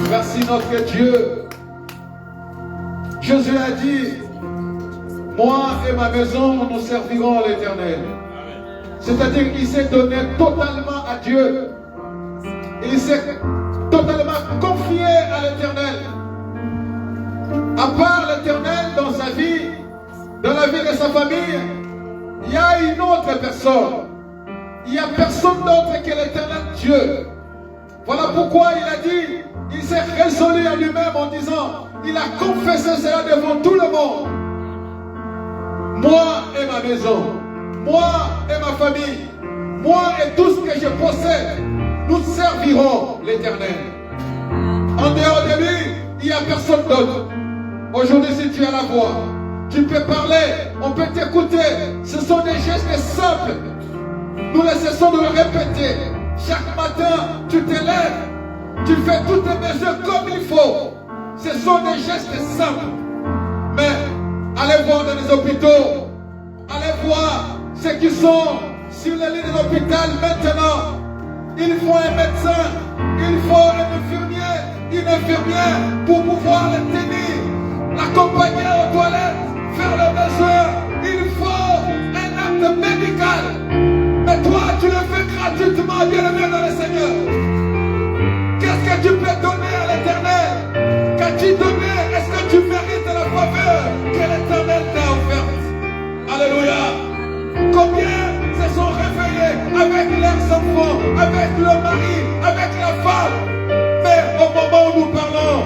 Merci notre Dieu. Josué a dit, moi et ma maison, nous servirons l'Éternel. C'est-à-dire qu'il s'est donné totalement à Dieu. Il s'est totalement confié à l'Éternel. À part l'Éternel dans sa vie, dans la vie de sa famille, il y a une autre personne. Il n'y a personne d'autre que l'Éternel Dieu. Voilà pourquoi il a dit, il s'est résolu à lui-même en disant, il a confessé cela devant tout le monde. Moi et ma maison, moi et ma famille, moi et tout ce que je possède, nous servirons l'Éternel. En dehors de lui, il n'y a personne d'autre. Aujourd'hui, si tu as la voix, tu peux parler, on peut t'écouter. Ce sont des gestes simples. Nous ne cessons de le répéter. Chaque matin, tu te lèves, tu fais toutes tes mesures comme il faut. Ce sont des gestes simples. Mais allez voir dans les hôpitaux, allez voir ceux qui sont sur le lit de l'hôpital maintenant. Il faut un médecin, il faut un infirmier, une infirmière pour pouvoir les tenir, l'accompagner aux toilettes, faire le besoin. Il faut un acte médical. Mais toi, tu le fais gratuitement, bien-aimé dans le Seigneur. Qu'est-ce que tu peux donner à l'Éternel? Qu'as-tu donné? Est-ce que tu mérites la faveur que l'Éternel t'a offerte? Alléluia. Combien se sont réveillés avec leurs enfants, avec le mari, avec la femme? Mais au moment où nous parlons,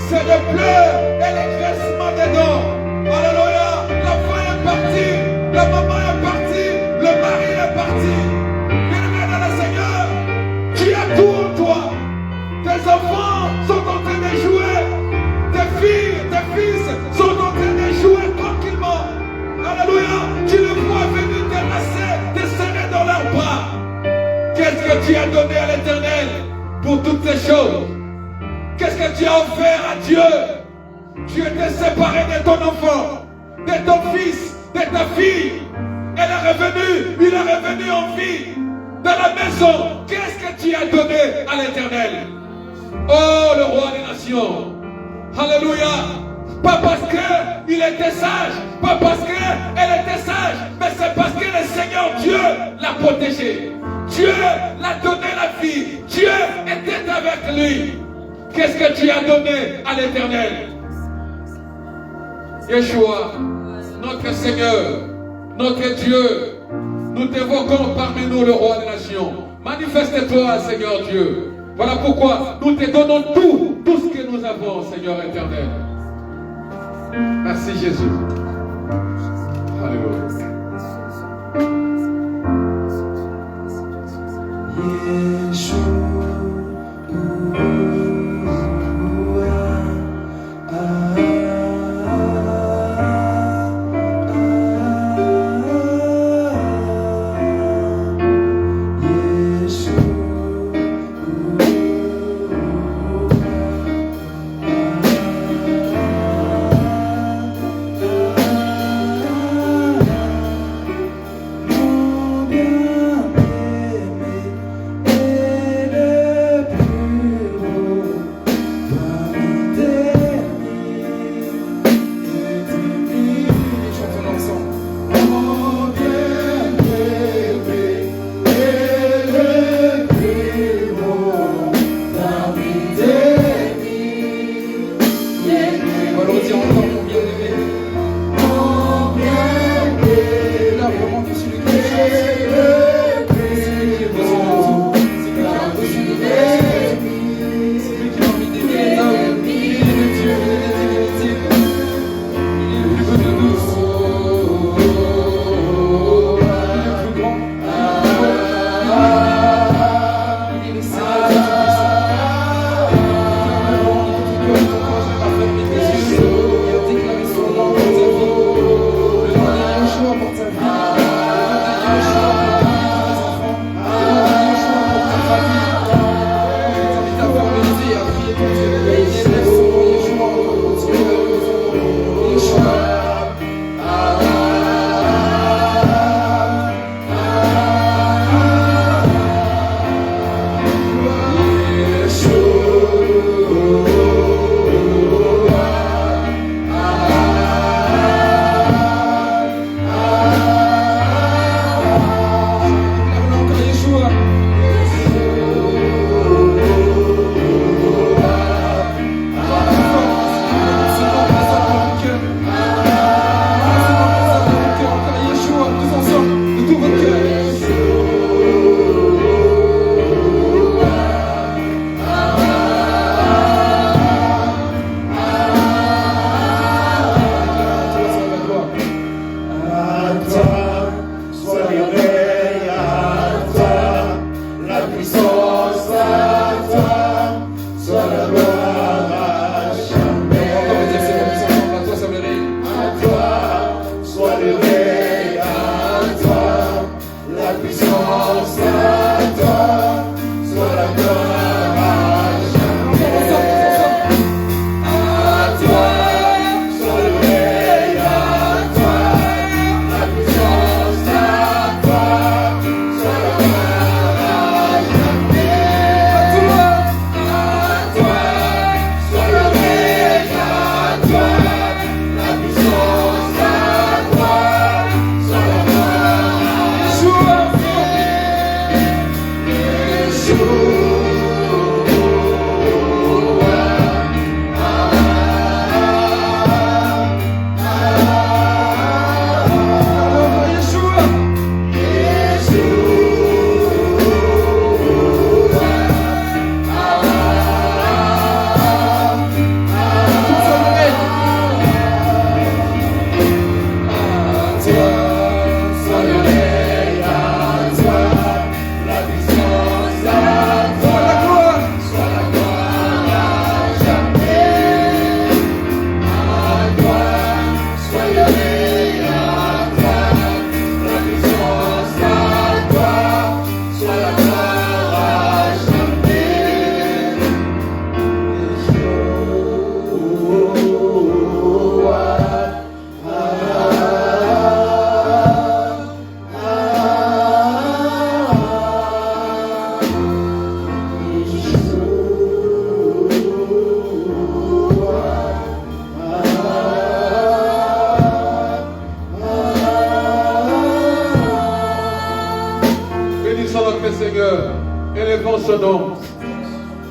c'est le pleurs et les graissements des dents. Alléluia. La femme est partie, la maman est partie, le mari est parti. Bien-aimé dans le Seigneur, tu as tout en toi. Tes enfants sont en train de jouer. Tes filles, tes fils sont en train de jouer tranquillement. Alléluia. Tu les vois venir t'enlacer, te serrer dans leurs bras. Qu'est-ce que tu as donné à l'Éternel pour toutes ces choses? Qu'est-ce que tu as offert à Dieu? Tu étais séparé de ton enfant, de ton fils, de ta fille. Elle est revenue, il est revenu en vie dans la maison. Qu'est-ce que tu as donné à l'Éternel? Oh, le roi des nations. Alléluia. Pas parce qu'il était sage, pas parce qu'elle était sage, mais c'est parce que le Seigneur Dieu l'a protégé. Dieu l'a donné la vie. Dieu était avec lui. Qu'est-ce que tu as donné à l'Éternel? Yeshua, notre Seigneur, notre Dieu, nous t'évoquons parmi nous le roi des nations. Manifeste-toi, Seigneur Dieu. Voilà pourquoi nous te donnons tout ce que nous avons, Seigneur éternel. Merci Jésus. Alléluia. son nom.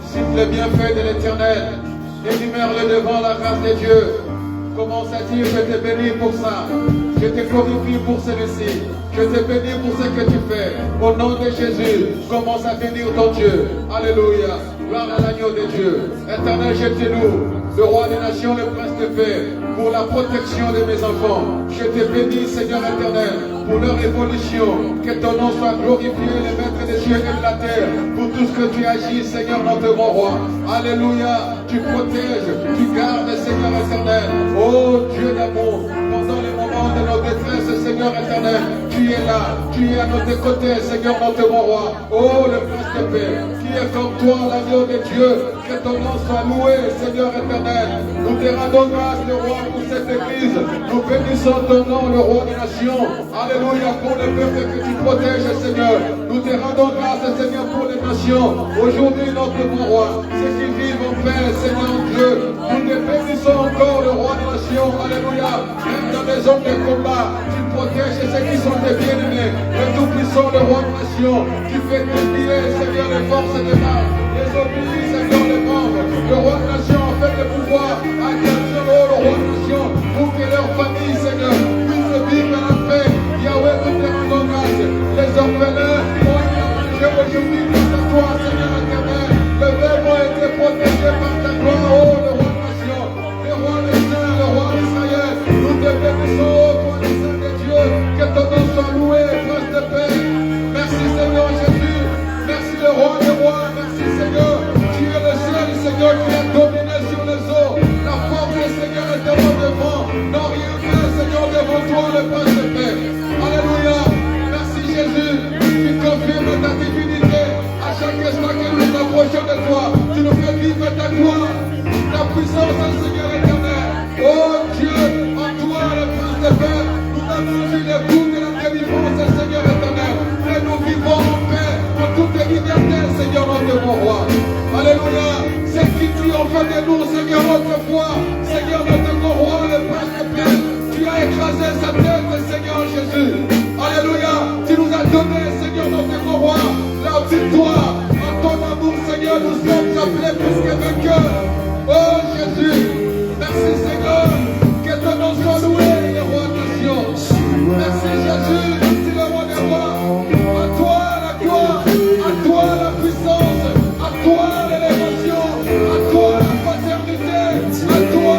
Cite les bienfaits de l'Éternel. Énumère-le devant la grâce de Dieu. Commence à dire, je te bénis pour ça. Je te glorifie pour celui-ci. Je te bénis pour ce que tu fais. Au nom de Jésus, commence à bénir ton Dieu. Alléluia. Gloire à l'agneau de Dieu. Éternel, je te loue. Le roi des nations, le prince de paix, pour la protection de mes enfants. Je te bénis, Seigneur éternel, pour leur évolution. Que ton nom soit glorifié, les maîtres des cieux et de la terre, pour tout ce que tu agis, Seigneur, notre grand roi. Alléluia. Tu protèges, tu gardes, Seigneur éternel. Oh Dieu d'amour, pendant les moments de nos détresses, Seigneur éternel, tu es là, tu es à notre côté, Seigneur, notre grand roi. Oh, le prince de paix, qui est comme toi, l'agneau de Dieu. Que ton nom soit loué, Seigneur éternel. Nous te rendons grâce, le roi, pour cette église. Nous bénissons ton nom, le roi des nations. Alléluia, pour le peuple que tu protèges, Seigneur. Nous te rendons grâce, Seigneur, pour les nations. Aujourd'hui, notre bon roi, ceux qui vivent en paix, Seigneur Dieu. Nous te bénissons encore, le roi des nations. Alléluia. Même dans les hommes de combat, tu protèges ceux qui sont des bien-aimés. Le tout-puissant, le roi des nations. Tu fais défier, Seigneur, les forces des mal. Les obéis, Seigneur, les membres. Le roi des nations a fait le pouvoir à Dieu, le roi des nations, pour que leur famille, Seigneur, puisse vivre dans la paix. Yahweh, nous te rendons grâce. Les orphelins ont été mangés aujourd'hui grâce à toi, Seigneur éternel. Le verbe a été protégé par ta gloire, oh, le roi des nations, le roi des saints, le roi d'Israël. Nous te bénissons, oh, toi, le Saint de Dieu. Que ton nom soit loué, prince de paix. Merci, Seigneur Jésus. Merci, le roi des rois. Merci, Seigneur. Tu es le seul, Seigneur, qui a dominé sur les eaux. La force, Seigneur, est devant. Non, rien n'est, Seigneur, devant toi, le prince de paix. Alléluia. Merci, Jésus. Tu confirmes ta divinité. À chaque instant que nous nous approchons de toi, tu nous fais vivre ta gloire, ta puissance, Seigneur éternel. Oh Dieu, en toi, le prince de paix, nous avons vu les coups de la délivrance, Seigneur éternel. Et nous vivons en paix, en toute liberté, Seigneur, notre bon roi. Alléluia. C'est qui triomphe de nous, Seigneur, autrefois. Seigneur, notre grand roi, le prince de paix. Tu as écrasé sa tête, Seigneur Jésus. Alléluia. Tu nous as donné, Seigneur, notre grand roi, la victoire. En ton amour, Seigneur, nous sommes appelés plus que vainqueurs. Oh Jésus. Merci, Seigneur. Que ton nom soit loué, les rois de nations. Merci, Jésus. Merci, le roi des rois. À toi la gloire. À toi la puissance. À toi l'élévation. À toi la paternité. À toi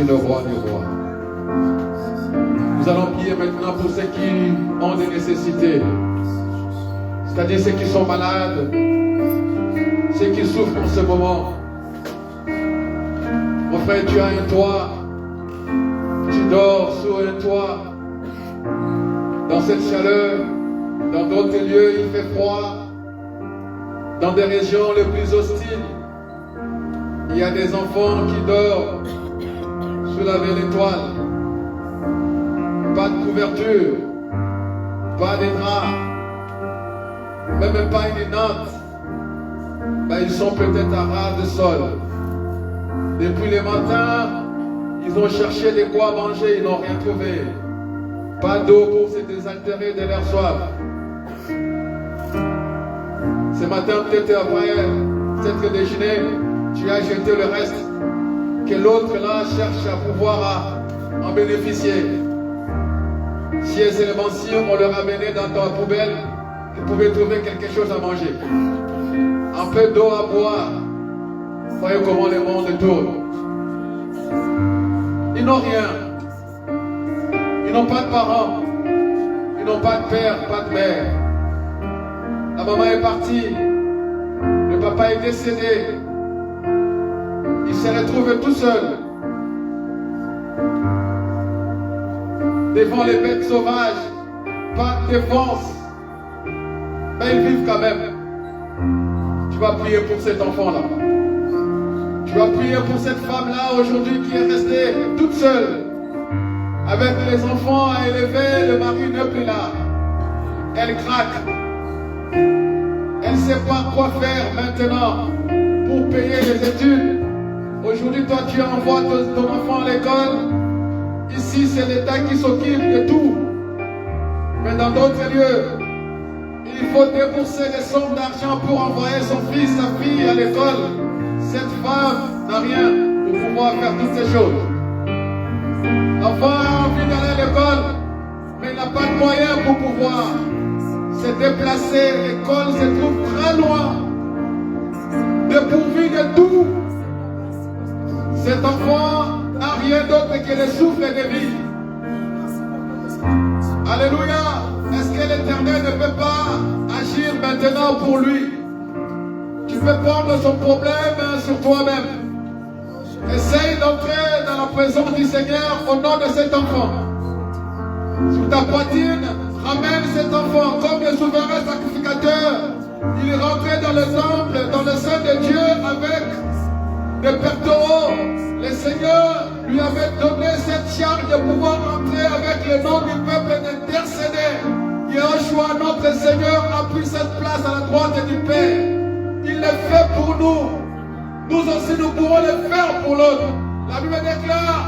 es le roi des rois. Nous allons prier maintenant pour ceux qui ont des nécessités. C'est-à-dire ceux qui sont malades, ceux qui souffrent en ce moment. Mon frère, tu as un toit. Tu dors sur un toit. Dans cette chaleur, dans d'autres lieux, il fait froid. Dans des régions les plus hostiles, il y a des enfants qui dorment sous la belle étoile. Pas de couverture, pas de draps, même pas une natte. Ben, ils sont peut-être à ras de sol. Depuis le matin, ils ont cherché de quoi manger, ils n'ont rien trouvé. Pas d'eau pour se désaltérer de leur soif. Ce matin, peut-être après cette déjeuner, tu as jeté le reste. Que l'autre là cherche à pouvoir en bénéficier. Si seulement si on leur amenait dans ta poubelle, ils pouvaient trouver quelque chose à manger. Un peu d'eau à boire. Voyez comment le monde tourne. Ils n'ont rien. Ils n'ont pas de parents. Ils n'ont pas de père, pas de mère. La maman est partie. Le papa est décédé. Il se retrouve tout seul. Devant les bêtes sauvages. Pas de défense. Mais ils vivent quand même. Tu vas prier pour cet enfant-là. Tu vas prier pour cette femme-là aujourd'hui qui est restée toute seule. Avec les enfants à élever, le mari n'est plus là. Elle craque. Elle ne sait pas quoi faire maintenant pour payer les études. Aujourd'hui, toi, tu envoies ton enfant à l'école. Ici, c'est l'État qui s'occupe de tout. Mais dans d'autres lieux, il faut débourser des sommes d'argent pour envoyer son fils, sa fille à l'école. Cette femme n'a rien pour pouvoir faire toutes ces choses. L'enfant a envie d'aller à l'école, mais il n'a pas de moyens pour pouvoir se déplacer. L'école se trouve très loin, dépourvu de tout. Cet enfant n'a rien d'autre que le souffle de vie. Alléluia. Est-ce que l'Éternel ne peut pas agir maintenant pour lui? Tu peux prendre son problème sur toi-même. Essaye d'entrer dans la présence du Seigneur au nom de cet enfant. Sur ta poitrine, ramène cet enfant comme le souverain sacrificateur. Il est rentré dans le temple, dans le sein de Dieu avec des pertaureaux. Le Seigneur lui avait donné cette charge de pouvoir entrer avec le nom du peuple et d'intercéder. Yeshua, notre Seigneur, a pris cette place à la droite du Père. Il le fait pour nous. Nous aussi, nous pouvons le faire pour l'autre. La Bible déclare,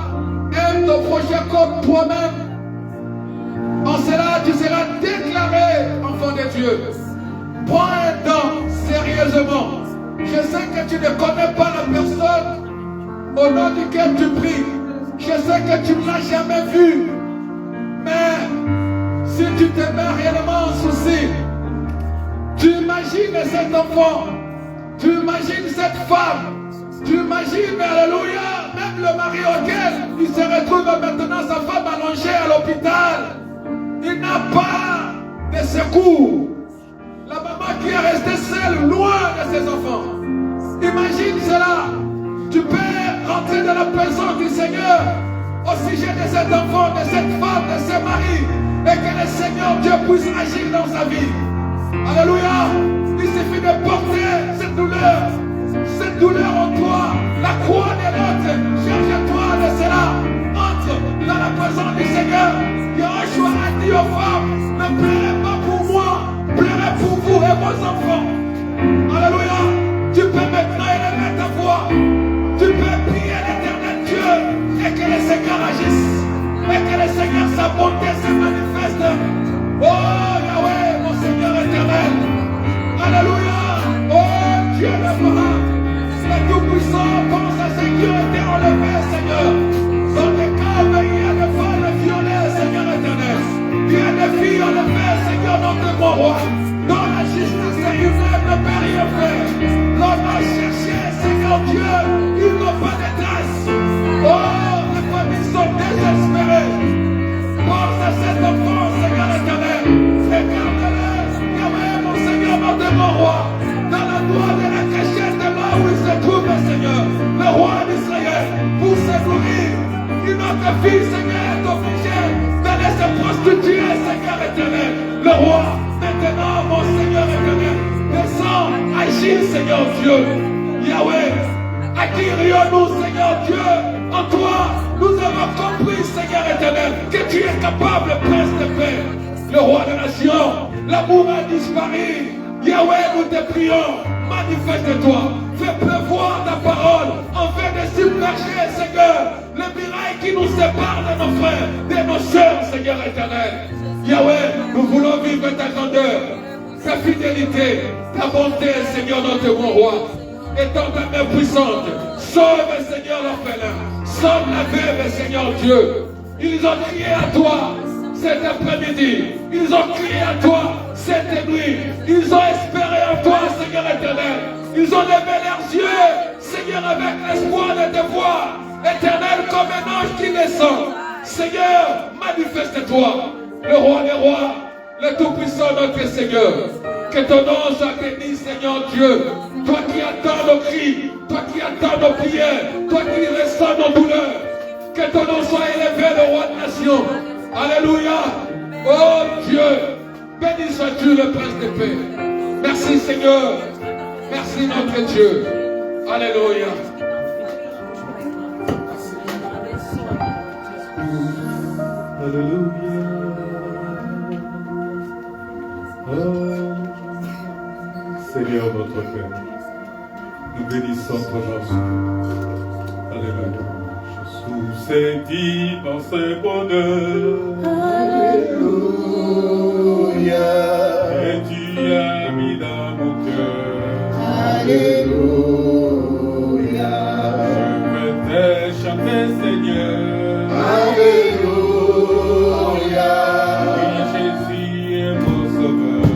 aime ton prochain comme toi-même. En cela, tu seras déclaré enfant de Dieu. Prends un temps, sérieusement. Je sais que tu ne connais pas la personne au nom duquel tu pries. Je sais que tu ne l'as jamais vu. Mais si tu te mets réellement en souci, tu imagines cet enfant, tu imagines cette femme, tu imagines, alléluia, même le mari auquel il se retrouve maintenant, sa femme allongée à l'hôpital. Il n'a pas de secours. La maman qui est restée seule, loin de ses enfants. Imagine cela. Tu peux rentrer dans la présence du Seigneur au sujet de cet enfant, de cette femme, de ce mari, et que le Seigneur Dieu puisse agir dans sa vie. Alléluia. Il suffit de porter cette douleur en toi, la croix de l'autre. Charge-toi de cela. Entre dans la présence du Seigneur. Yeshua a dit aux femmes, ne pleurez pas pour moi, pleurez pour vous et vos enfants. Alléluia. Tu peux maintenant élever ta voix. Tu peux prier l'Éternel Dieu et que le Seigneur agisse. Et que le Seigneur, sa bonté se manifeste. Oh Yahweh, mon Seigneur éternel. Alléluia. Oh Dieu le fera. Le Tout-Puissant pense à ce qui a été enlevé, Seigneur. Dans les caves, il y a des femmes violées, Seigneur. ta fille, Seigneur, est obligée d'aller se prostituer, Seigneur éternel. Le roi, maintenant, mon Seigneur éternel, descends, agis, Seigneur Dieu. Yahweh, acquérions-nous, Seigneur Dieu, en toi. Nous avons compris, Seigneur éternel, que tu es capable, Prince de paix. Le roi des nations, l'amour a disparu. Yahweh, nous te prions, manifeste-toi. Fais pleuvoir ta parole afin de submerger, Seigneur, les murailles qui nous séparent de nos frères, de nos sœurs, Seigneur éternel. Yahweh, nous voulons vivre ta grandeur, ta fidélité, ta bonté, Seigneur, notre bon roi. Étends ta main puissante. Sauve, Seigneur, l'orphelin. Sauve la veuve, Seigneur Dieu. Ils ont crié à toi cet après-midi. Ils ont crié à toi cette nuit. Ils ont espéré en toi, Seigneur éternel. Ils ont levé leurs yeux, Seigneur, avec l'espoir de te voir, éternel, comme un ange qui descend. Seigneur, manifeste-toi, le roi des rois, le tout-puissant notre Seigneur. Que ton nom soit béni, Seigneur Dieu. Toi qui attends nos cris, toi qui attends nos prières, toi qui ressens nos douleurs. Que ton nom soit élevé, le roi de nations. Alléluia. Oh Dieu, béni sois-tu, le Prince de paix. Merci, Seigneur. Merci, notre Dieu. Alléluia. Alléluia. Oh, Seigneur notre Père, nous bénissons ton nom. Alléluia. Sous cet immense bonheur, Alléluia, et tu as mis dans mon cœur, Alléluia, je veux te chanter, Seigneur, Alléluia, oui, Jésus est mon sauveur,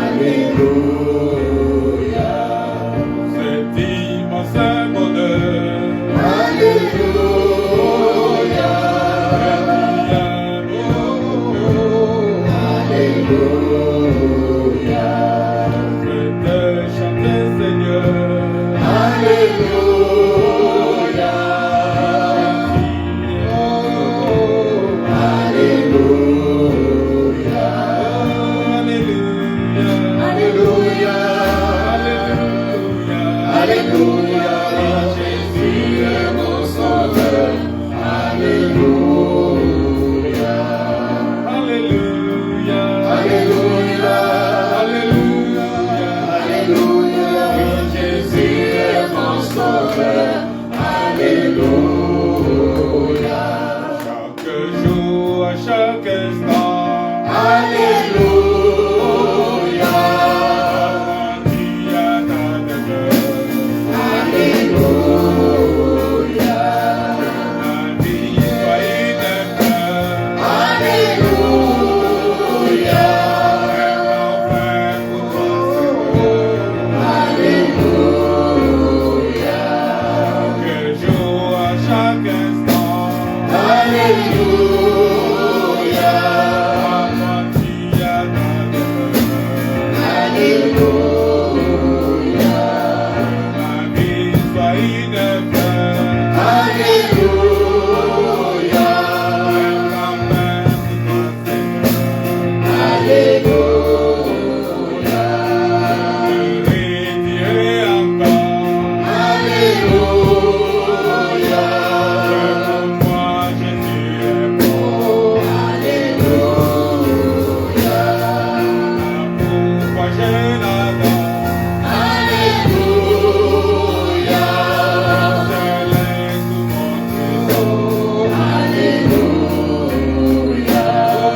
Alléluia, cet immense bonheur, Alléluia, Alléluia, je veux te chanter, Seigneur, Alléluia, Alléluia, Alléluia, Alléluia, Jésus est mon sauveur, Alléluia, Alléluia, Alléluia, Alléluia, Alléluia, Jésus est mon sauveur, Alléluia, chaque jour, à chaque instant, Alléluia, tu as ta demeure, Alléluia, ma vie soit une fleur, Alléluia, vraiment plein pour toi, Alléluia, chaque jour, à chaque instant, Alléluia, maman, tu as ta demeure, Alléluia, ma vie soit une fleur, Alléluia, vraiment plein pour toi, Alléluia, je redirai encore, Alléluia, que pour moi Jésus est bon, Alléluia, pourquoi je l'adore, Alléluia, seul est tout mon trésor, Alléluia,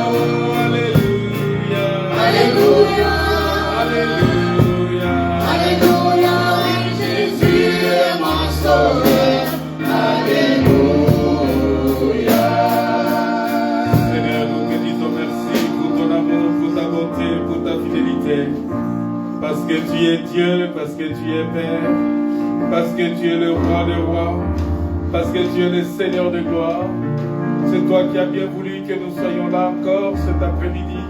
oh, Alléluia, Alléluia, Alléluia, Alléluia, Jésus est mon sauveur, Alléluia. Seigneur, nous te disons merci pour ton amour, pour ta bonté, pour ta fidélité. Parce que tu es Dieu, parce que tu es Père, parce que tu es le roi des rois, parce que tu es le Seigneur de gloire. C'est toi qui as bien voulu que nous soyons là encore cet après-midi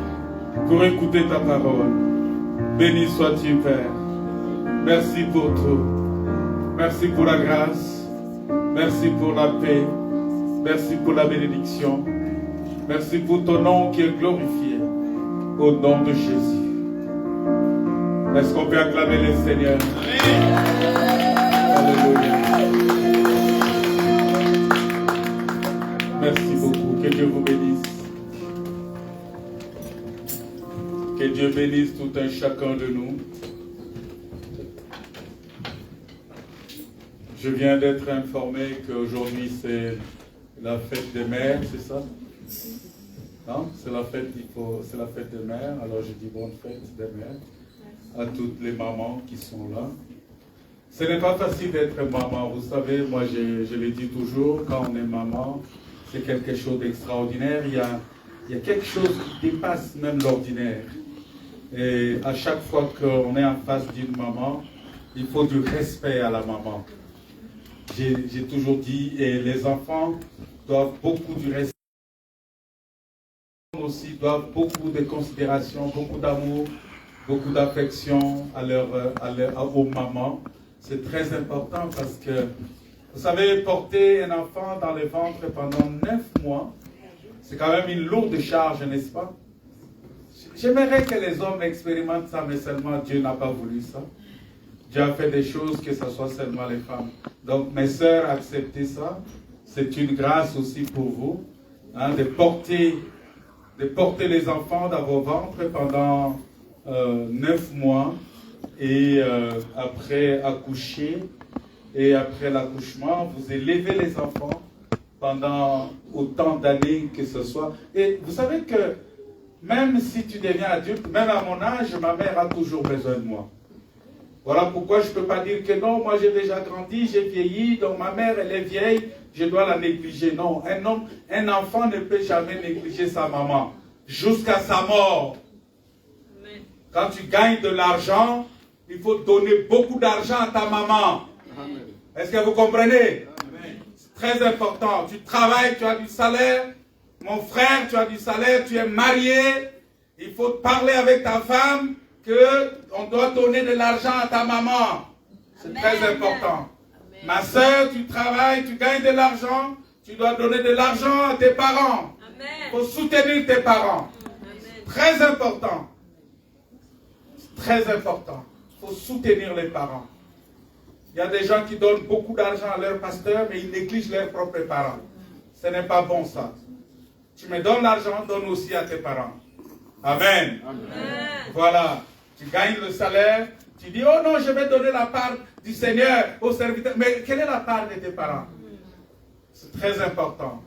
pour écouter ta parole. Béni sois-tu, Père. Merci pour tout. Merci pour la grâce. Merci pour la paix. Merci pour la bénédiction. Merci pour ton nom qui est glorifié. Au nom de Jésus. Est-ce qu'on peut acclamer le Seigneur? Alléluia. Merci beaucoup. Que Dieu vous bénisse. Que Dieu bénisse tout un chacun de nous. Je viens d'être informé qu'aujourd'hui c'est la fête des mères, c'est ça? Non? C'est la fête des mères. Alors je dis bonne fête des mères à toutes les mamans qui sont là. Ce n'est pas facile d'être maman. Vous savez, moi je le dis toujours, quand on est maman, c'est quelque chose d'extraordinaire. Il y a quelque chose qui dépasse même l'ordinaire. Et à chaque fois qu'on est en face d'une maman, il faut du respect à la maman. J'ai toujours dit, et les enfants doivent beaucoup du respect, aussi doivent beaucoup de considération, beaucoup d'amour, beaucoup d'affection aux mamans. C'est très important parce que, vous savez, porter un enfant dans le ventre pendant 9 mois, c'est quand même une lourde charge, n'est-ce pas? J'aimerais que les hommes expérimentent ça, mais seulement Dieu n'a pas voulu ça. Dieu a fait des choses que ce soit seulement les femmes. Donc, mes sœurs, acceptez ça. C'est une grâce aussi pour vous, hein, de porter les enfants dans vos ventres pendant 9 mois et après accoucher. Et après l'accouchement, vous élevez les enfants pendant autant d'années que ce soit. Et vous savez que même si tu deviens adulte, même à mon âge, ma mère a toujours besoin de moi. Voilà pourquoi je ne peux pas dire que non, moi j'ai déjà grandi, j'ai vieilli, donc ma mère elle est vieille, je dois la négliger. Non, un enfant ne peut jamais négliger sa maman jusqu'à sa mort. Amen. Quand tu gagnes de l'argent, il faut donner beaucoup d'argent à ta maman. Est-ce que vous comprenez? Amen. C'est très important. Tu travailles, tu as du salaire. Mon frère, tu as du salaire, tu es marié. Il faut parler avec ta femme qu'on doit donner de l'argent à ta maman. C'est très important. Amen. Ma soeur, tu travailles, tu gagnes de l'argent, tu dois donner de l'argent à tes parents. Il faut soutenir tes parents. Amen. Très important. Très important. Il faut soutenir les parents. Il y a des gens qui donnent beaucoup d'argent à leur pasteur, mais ils négligent leurs propres parents. Ce n'est pas bon ça. Tu me donnes l'argent, donne aussi à tes parents. Amen. Amen. Voilà. Tu gagnes le salaire, tu dis, oh non, je vais donner la part du Seigneur au serviteur. Mais quelle est la part de tes parents? C'est très important.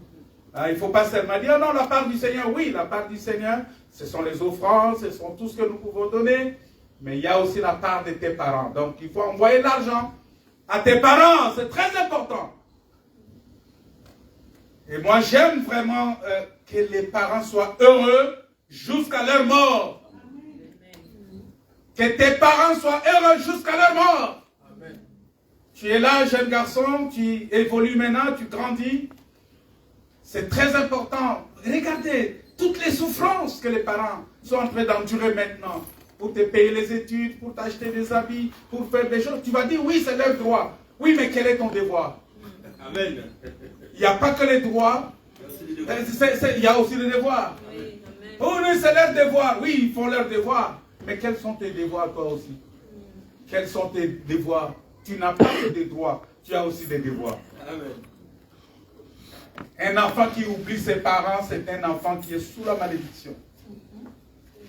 Il ne faut pas seulement dire, oh non, la part du Seigneur. Oui, la part du Seigneur, ce sont les offrandes, ce sont tout ce que nous pouvons donner. Mais il y a aussi la part de tes parents. Donc, il faut envoyer l'argent à tes parents. C'est très important. Et moi, j'aime vraiment que les parents soient heureux jusqu'à leur mort. Que tes parents soient heureux jusqu'à leur mort. Amen. Tu es là, jeune garçon, tu évolues maintenant, tu grandis. C'est très important. Regardez toutes les souffrances que les parents sont en train d'endurer maintenant. Pour te payer les études, pour t'acheter des habits, pour faire des choses. Tu vas dire, oui, c'est leur droit. Oui, mais quel est ton devoir? Amen. Il n'y a pas que les droits. Il y a aussi les devoirs. Oui, oh oui, c'est leur devoir. Oui, ils font leur devoir. Mais quels sont tes devoirs toi aussi? Quels sont tes devoirs? Tu n'as pas que des droits, tu as aussi des devoirs. Amen. Un enfant qui oublie ses parents, c'est un enfant qui est sous la malédiction.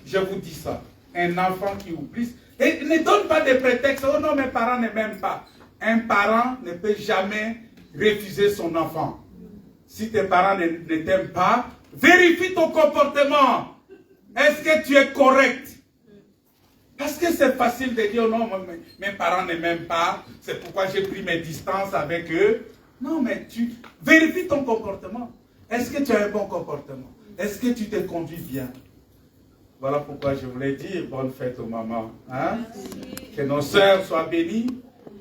Je vous dis ça. Un enfant qui oublie. Et ne donne pas de prétexte. Oh non, mes parents ne m'aiment pas. Un parent ne peut jamais refuser son enfant. Si tes parents ne t'aiment pas, vérifie ton comportement. Est-ce que tu es correct? Parce que c'est facile de dire, non, mes parents ne m'aiment pas, c'est pourquoi j'ai pris mes distances avec eux. Non, mais tu vérifies ton comportement. Est-ce que tu as un bon comportement? Est-ce que tu te conduis bien? Voilà pourquoi je voulais dire, bonne fête aux mamans. Hein? Que nos sœurs soient bénies.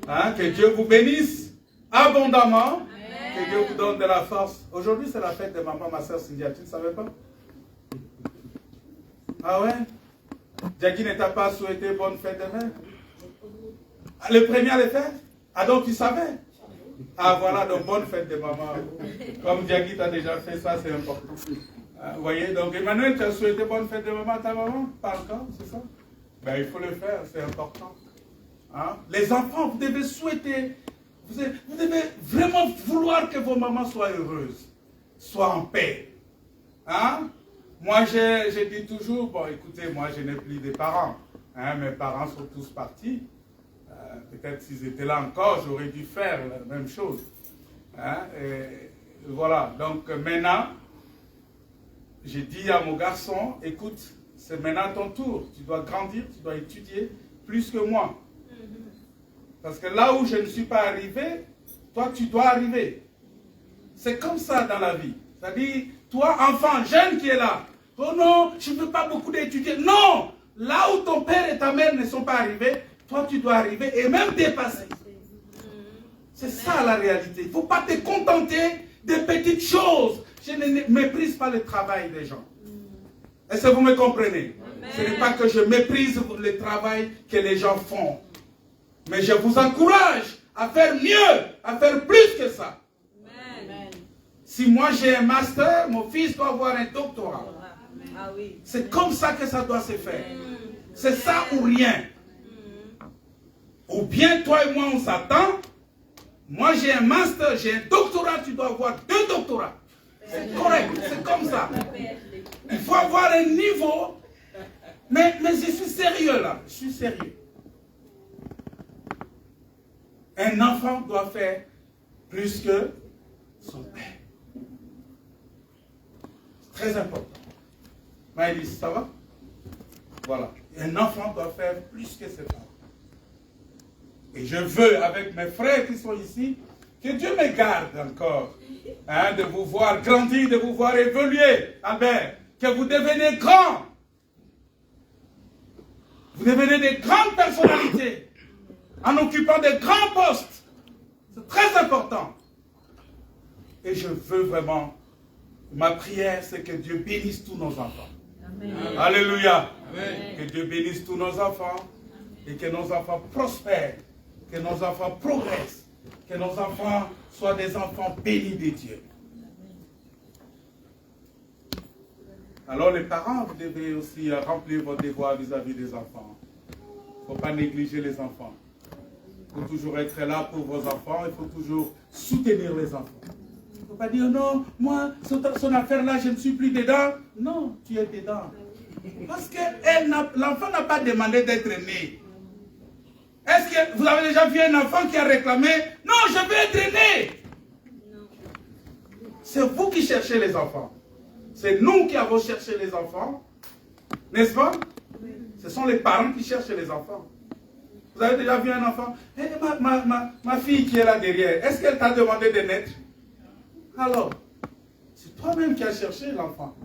Hein? Que Dieu vous bénisse abondamment. Amen. Que Dieu vous donne de la force. Aujourd'hui, c'est la fête de maman, ma sœur Cynthia. Tu ne savais pas? Ah ouais? Jackie ne t'a pas souhaité bonne fête de mère? Le premier à le faire? Ah donc tu savais? Ah voilà, donc bonne fête de maman. Comme Diagui t'a déjà fait ça, c'est important. Vous voyez, donc Emmanuel, tu as souhaité bonne fête de maman à ta maman? Pas encore, c'est ça? Ben, il faut le faire, c'est important. Hein? Les enfants, vous devez souhaiter, vous devez vraiment vouloir que vos mamans soient heureuses, soient en paix. Hein? Moi, je dis toujours, bon, écoutez, moi, je n'ai plus de parents. Hein? Mes parents sont tous partis. Peut-être s'ils étaient là encore, j'aurais dû faire la même chose. Hein? Et voilà, donc maintenant, j'ai dit à mon garçon, écoute, c'est maintenant ton tour. Tu dois grandir, tu dois étudier plus que moi. Parce que là où je ne suis pas arrivé, toi, tu dois arriver. C'est comme ça dans la vie. C'est-à-dire, toi, enfant, jeune qui est là, oh non, je ne veux pas beaucoup d'étudier. Non! Là où ton père et ta mère ne sont pas arrivés, toi, tu dois arriver et même dépasser. C'est ça la réalité. Il ne faut pas te contenter des petites choses. Je ne méprise pas le travail des gens. Est-ce que vous me comprenez? Ce n'est pas que je méprise le travail que les gens font. Mais je vous encourage à faire mieux, à faire plus que ça. Amen. Si moi j'ai un master, mon fils doit avoir un doctorat. Ah oui. C'est comme ça que ça doit se faire. C'est ça ou rien. Ou bien toi et moi on s'attend. Moi j'ai un master, j'ai un doctorat, tu dois avoir 2 doctorats. C'est correct, c'est comme ça. Il faut avoir un niveau. Mais je suis sérieux là, je suis sérieux. Un enfant doit faire plus que son père. C'est très important. Maëlys, ça va? Voilà. Un enfant doit faire plus que ses parents. Et je veux, avec mes frères qui sont ici, que Dieu me garde encore. Hein, de vous voir grandir, de vous voir évoluer. Albert, que vous devenez grands. Vous devenez des grandes personnalités. En occupant de grands postes. C'est très important. Et je veux vraiment, ma prière, c'est que Dieu bénisse tous nos enfants. Amen. Alléluia. Amen. Que Dieu bénisse tous nos enfants et que nos enfants prospèrent, que nos enfants progressent, que nos enfants soient des enfants bénis de Dieu. Alors les parents, vous devez aussi remplir vos devoirs vis-à-vis des enfants. Il ne faut pas négliger les enfants. Il faut toujours être là pour vos enfants, il faut toujours soutenir les enfants. Il ne faut pas dire non, moi, son affaire-là, je ne suis plus dedans. Non, tu es dedans. Parce que l'enfant n'a pas demandé d'être né. Est-ce que vous avez déjà vu un enfant qui a réclamé non, je veux être né? C'est vous qui cherchez les enfants. C'est nous qui avons cherché les enfants. N'est-ce pas? Ce sont les parents qui cherchent les enfants. Vous avez déjà vu un enfant? Hey, ma fille qui est là derrière, est-ce qu'elle t'a demandé de naître? Alors, c'est toi-même qui as cherché l'enfant.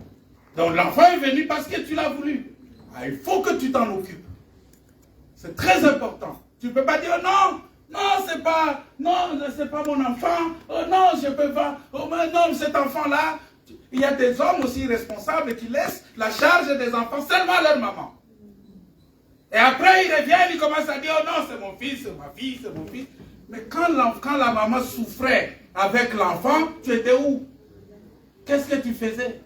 Donc l'enfant est venu parce que tu l'as voulu. Ah, il faut que tu t'en occupes. C'est très important. Tu ne peux pas dire non, c'est pas mon enfant. Oh non, je ne peux pas. Oh non, cet enfant-là. Il y a des hommes aussi responsables qui laissent la charge des enfants seulement à leur maman. Et après, ils reviennent, ils commencent à dire, oh non, c'est mon fils, c'est ma fille, c'est mon fils. Mais quand la maman souffrait avec l'enfant, tu étais où? Qu'est-ce que tu faisais?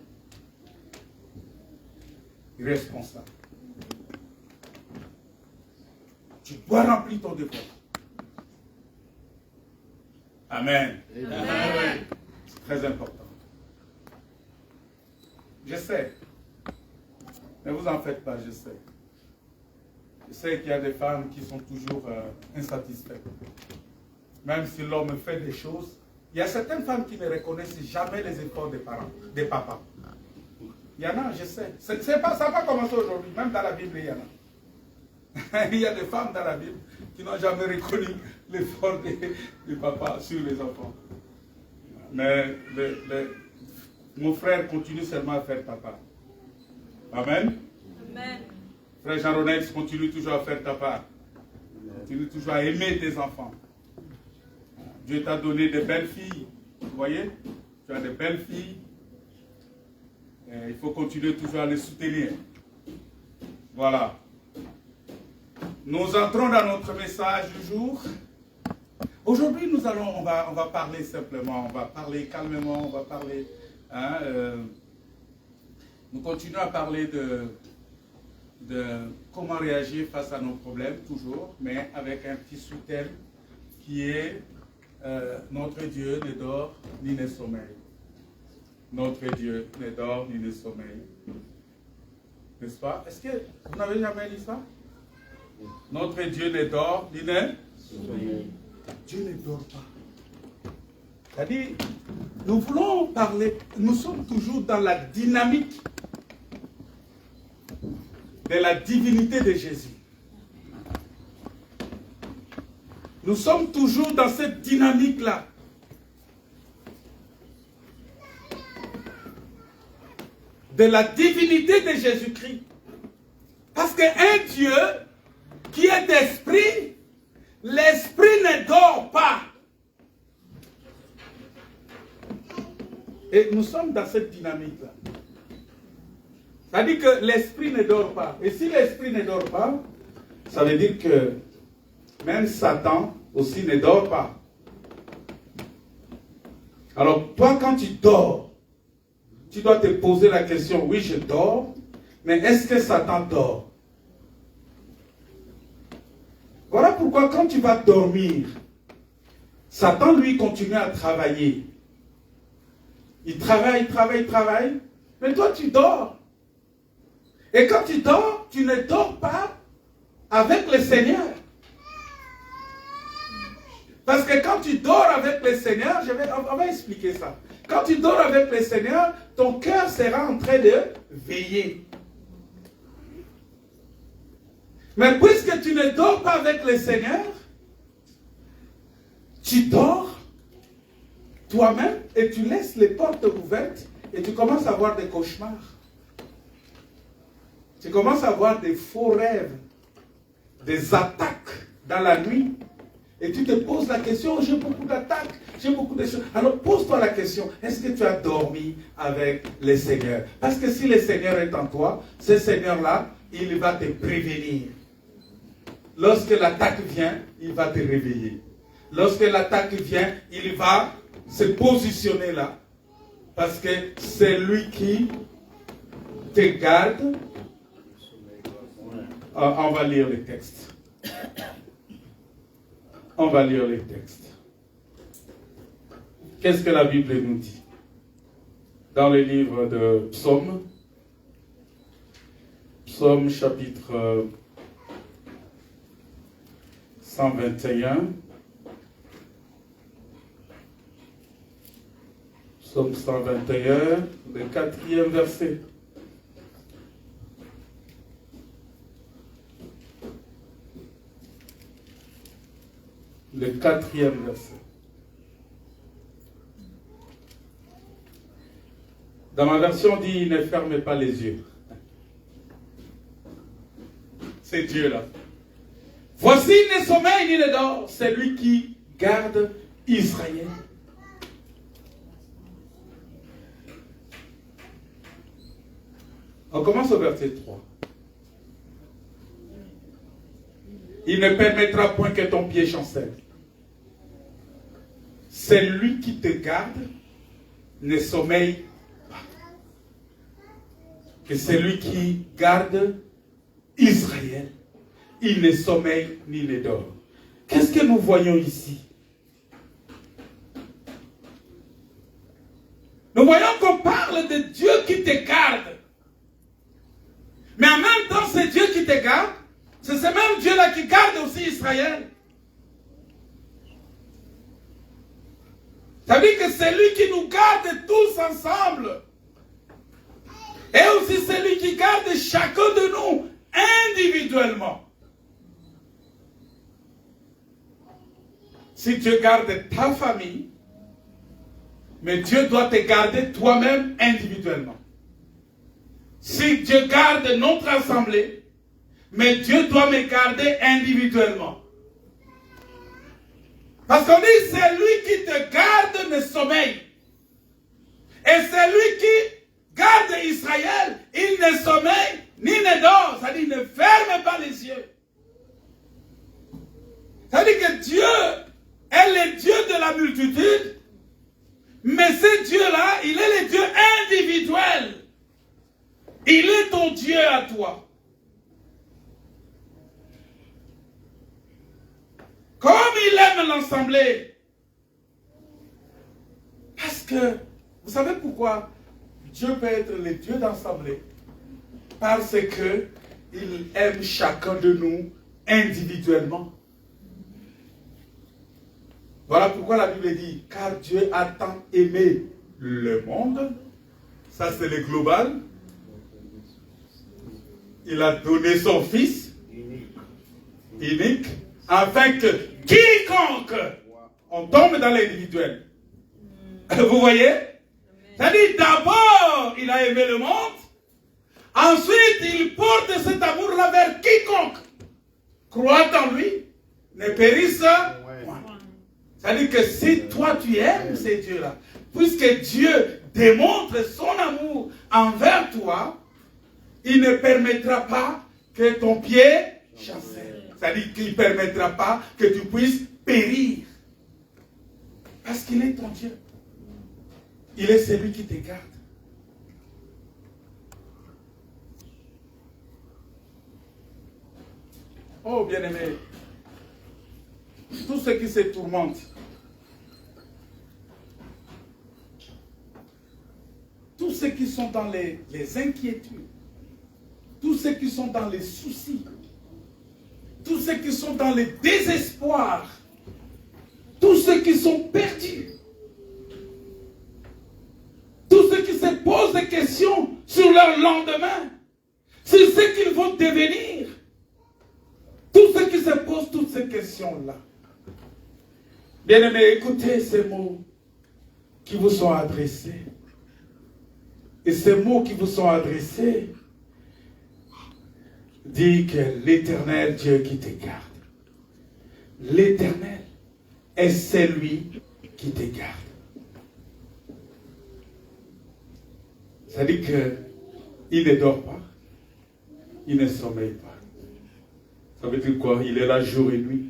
Irresponsable. Tu dois remplir ton devoir. Amen. Amen. C'est très important. Je sais. Ne vous en faites pas, je sais. Je sais qu'il y a des femmes qui sont toujours insatisfaites. Même si l'homme fait des choses, il y a certaines femmes qui ne reconnaissent jamais les efforts des parents, des papas. Il y en a, je sais. Ça n'a pas commencé aujourd'hui, même dans la Bible, il y en a. Il y a des femmes dans la Bible qui n'ont jamais reconnu l'effort des papas sur les enfants. Mais mon frère continue seulement à faire papa. Amen. Amen. Frère Jean-Ronex continue toujours à faire ta part. Continue toujours à aimer tes enfants. Dieu t'a donné de belles filles. Vous voyez? Tu as de belles filles. Et il faut continuer toujours à les soutenir. Voilà. Nous entrons dans notre message du jour. Aujourd'hui, on va parler simplement, on va parler calmement, on va parler... nous continuons à parler de comment réagir face à nos problèmes, toujours, mais avec un petit sous-thème qui est notre Dieu ne dort ni ne sommeille. Notre Dieu ne dort ni ne sommeille. N'est-ce pas? Est-ce que vous n'avez jamais lu ça? Notre Dieu ne dort ni ne sommeille. Dieu ne dort pas. C'est-à-dire, nous voulons parler, nous sommes toujours dans la dynamique de la divinité de Jésus. Nous sommes toujours dans cette dynamique-là. De la divinité de Jésus-Christ. Parce qu'un Dieu qui est d'esprit, l'esprit ne dort pas. Et nous sommes dans cette dynamique-là. C'est-à-dire que l'esprit ne dort pas. Et si l'esprit ne dort pas, ça veut dire que même Satan aussi ne dort pas. Alors, toi, quand tu dors, tu dois te poser la question, oui, je dors, mais est-ce que Satan dort? Voilà pourquoi quand tu vas dormir, Satan, lui, continue à travailler. Il travaille, mais toi, tu dors. Et quand tu dors, tu ne dors pas avec le Seigneur. Parce que quand tu dors avec le Seigneur, on va expliquer ça. Quand tu dors avec le Seigneur, ton cœur sera en train de veiller. Mais puisque tu ne dors pas avec le Seigneur, tu dors toi-même et tu laisses les portes ouvertes et tu commences à avoir des cauchemars. Tu commences à avoir des faux rêves, des attaques dans la nuit. Et tu te poses la question, j'ai beaucoup d'attaques, j'ai beaucoup de choses. Alors pose-toi la question, est-ce que tu as dormi avec le Seigneur? Parce que si le Seigneur est en toi, ce Seigneur-là, il va te prévenir. Lorsque l'attaque vient, il va te réveiller. Lorsque l'attaque vient, il va se positionner là. Parce que c'est lui qui te garde. On va lire les textes. On va lire les textes. Qu'est-ce que la Bible nous dit? Dans le livre de Psaume, Psaume chapitre 121, Psaume 121, le 4e verset. Le 4e verset. Dans ma version, on dit, ne fermez pas les yeux. C'est Dieu là. Voici ne sommeil ni ne dort, c'est lui qui garde Israël. On commence au verset 3. Il ne permettra point que ton pied chancelle. C'est lui qui te garde, ne sommeille pas. Que c'est lui qui garde Israël. Il ne sommeille ni ne dort. Qu'est-ce que nous voyons ici? Nous voyons qu'on parle de Dieu qui te garde. Mais en même temps, c'est Dieu qui te garde. C'est ce même Dieu-là qui garde aussi Israël. Ça veut dire que c'est lui qui nous garde tous ensemble. Et aussi c'est lui qui garde chacun de nous individuellement. Si Dieu garde ta famille, mais Dieu doit te garder toi-même individuellement. Si Dieu garde notre assemblée, mais Dieu doit me garder individuellement. Parce qu'on dit, c'est lui qui te garde le sommeil. Et c'est lui qui garde Israël. Il ne sommeille ni ne dort. C'est-à-dire, il ne ferme pas les yeux. C'est-à-dire que Dieu est le Dieu de la multitude, mais ce Dieu-là, il est le Dieu individuel. Il est ton Dieu à toi. Comme il aime l'assemblée. Parce que, vous savez pourquoi Dieu peut être le Dieu d'assemblée? Parce que il aime chacun de nous individuellement. Voilà pourquoi la Bible dit, car Dieu a tant aimé le monde, ça c'est le global, il a donné son Fils unique, afin que quiconque, on tombe dans l'individuel. Vous voyez? C'est-à-dire d'abord il a aimé le monde, ensuite il porte cet amour-là vers quiconque croit en lui, ne périsse point. C'est-à-dire que si toi tu aimes ces dieux-là, puisque Dieu démontre son amour envers toi, il ne permettra pas que ton pied chancelle. C'est-à-dire qu'il ne permettra pas que tu puisses périr. Parce qu'il est ton Dieu. Il est celui qui te garde. Oh, bien-aimé, tous ceux qui se tourmentent, tous ceux qui sont dans les inquiétudes, tous ceux qui sont dans les soucis, tous ceux qui sont dans les désespoirs, tous ceux qui sont perdus, tous ceux qui se posent des questions sur leur lendemain, sur ce qu'ils vont devenir, tous ceux qui se posent toutes ces questions-là. Bien-aimés, écoutez ces mots qui vous sont adressés. Et ces mots qui vous sont adressés disent que l'Éternel Dieu qui te garde. L'Éternel est celui qui te garde. C'est-à-dire qu'il ne dort pas, il ne sommeille pas. Ça veut dire quoi? Il est là jour et nuit.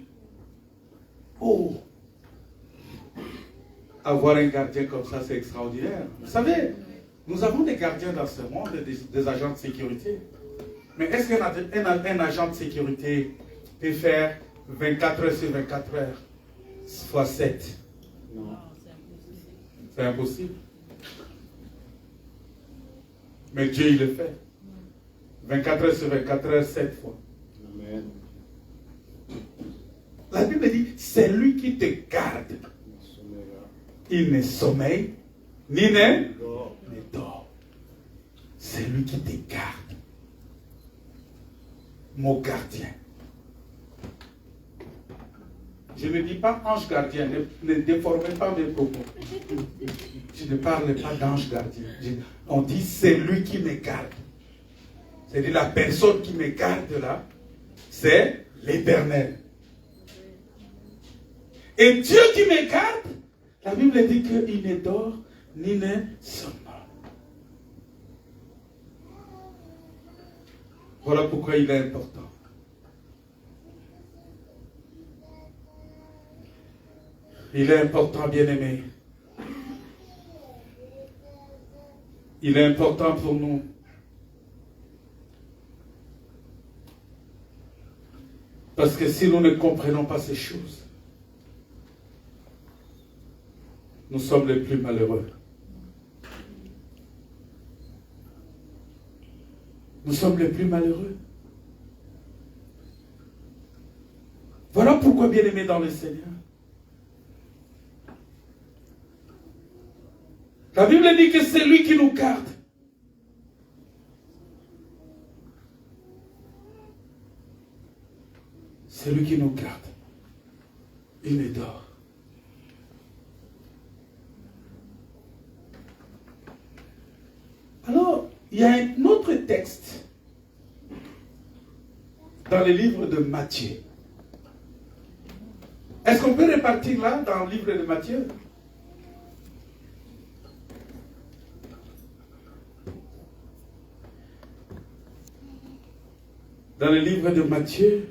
Oh! Avoir un gardien comme ça, c'est extraordinaire. Vous savez, nous avons des gardiens dans ce monde, des agents de sécurité. Mais est-ce qu'un agent de sécurité peut faire 24 heures sur 24 heures fois 7? Non. C'est impossible. Mais Dieu, il le fait. 24 heures sur 24 heures, 7 fois. Amen. La Bible dit, c'est lui qui te garde. Il ne sommeille, ni ne dort. C'est lui qui te garde. Mon gardien. Je ne dis pas ange gardien, ne déformez pas mes propos. Je ne parle pas d'ange gardien. On dit c'est lui qui me garde. C'est-à-dire la personne qui me garde là, c'est l'Éternel. Et Dieu qui me garde, la Bible dit qu'il ne dort ni ne sommeille. Voilà pourquoi il est important. Il est important, bien-aimé. Il est important pour nous. Parce que si nous ne comprenons pas ces choses, nous sommes les plus malheureux. Nous sommes les plus malheureux. Voilà pourquoi, bien-aimés dans le Seigneur, la Bible dit que c'est lui qui nous garde. C'est lui qui nous garde. Il ne dort. Alors, il y a un autre texte dans le livre de Matthieu. Est-ce qu'on peut repartir là, dans le livre de Matthieu? Dans le livre de Matthieu,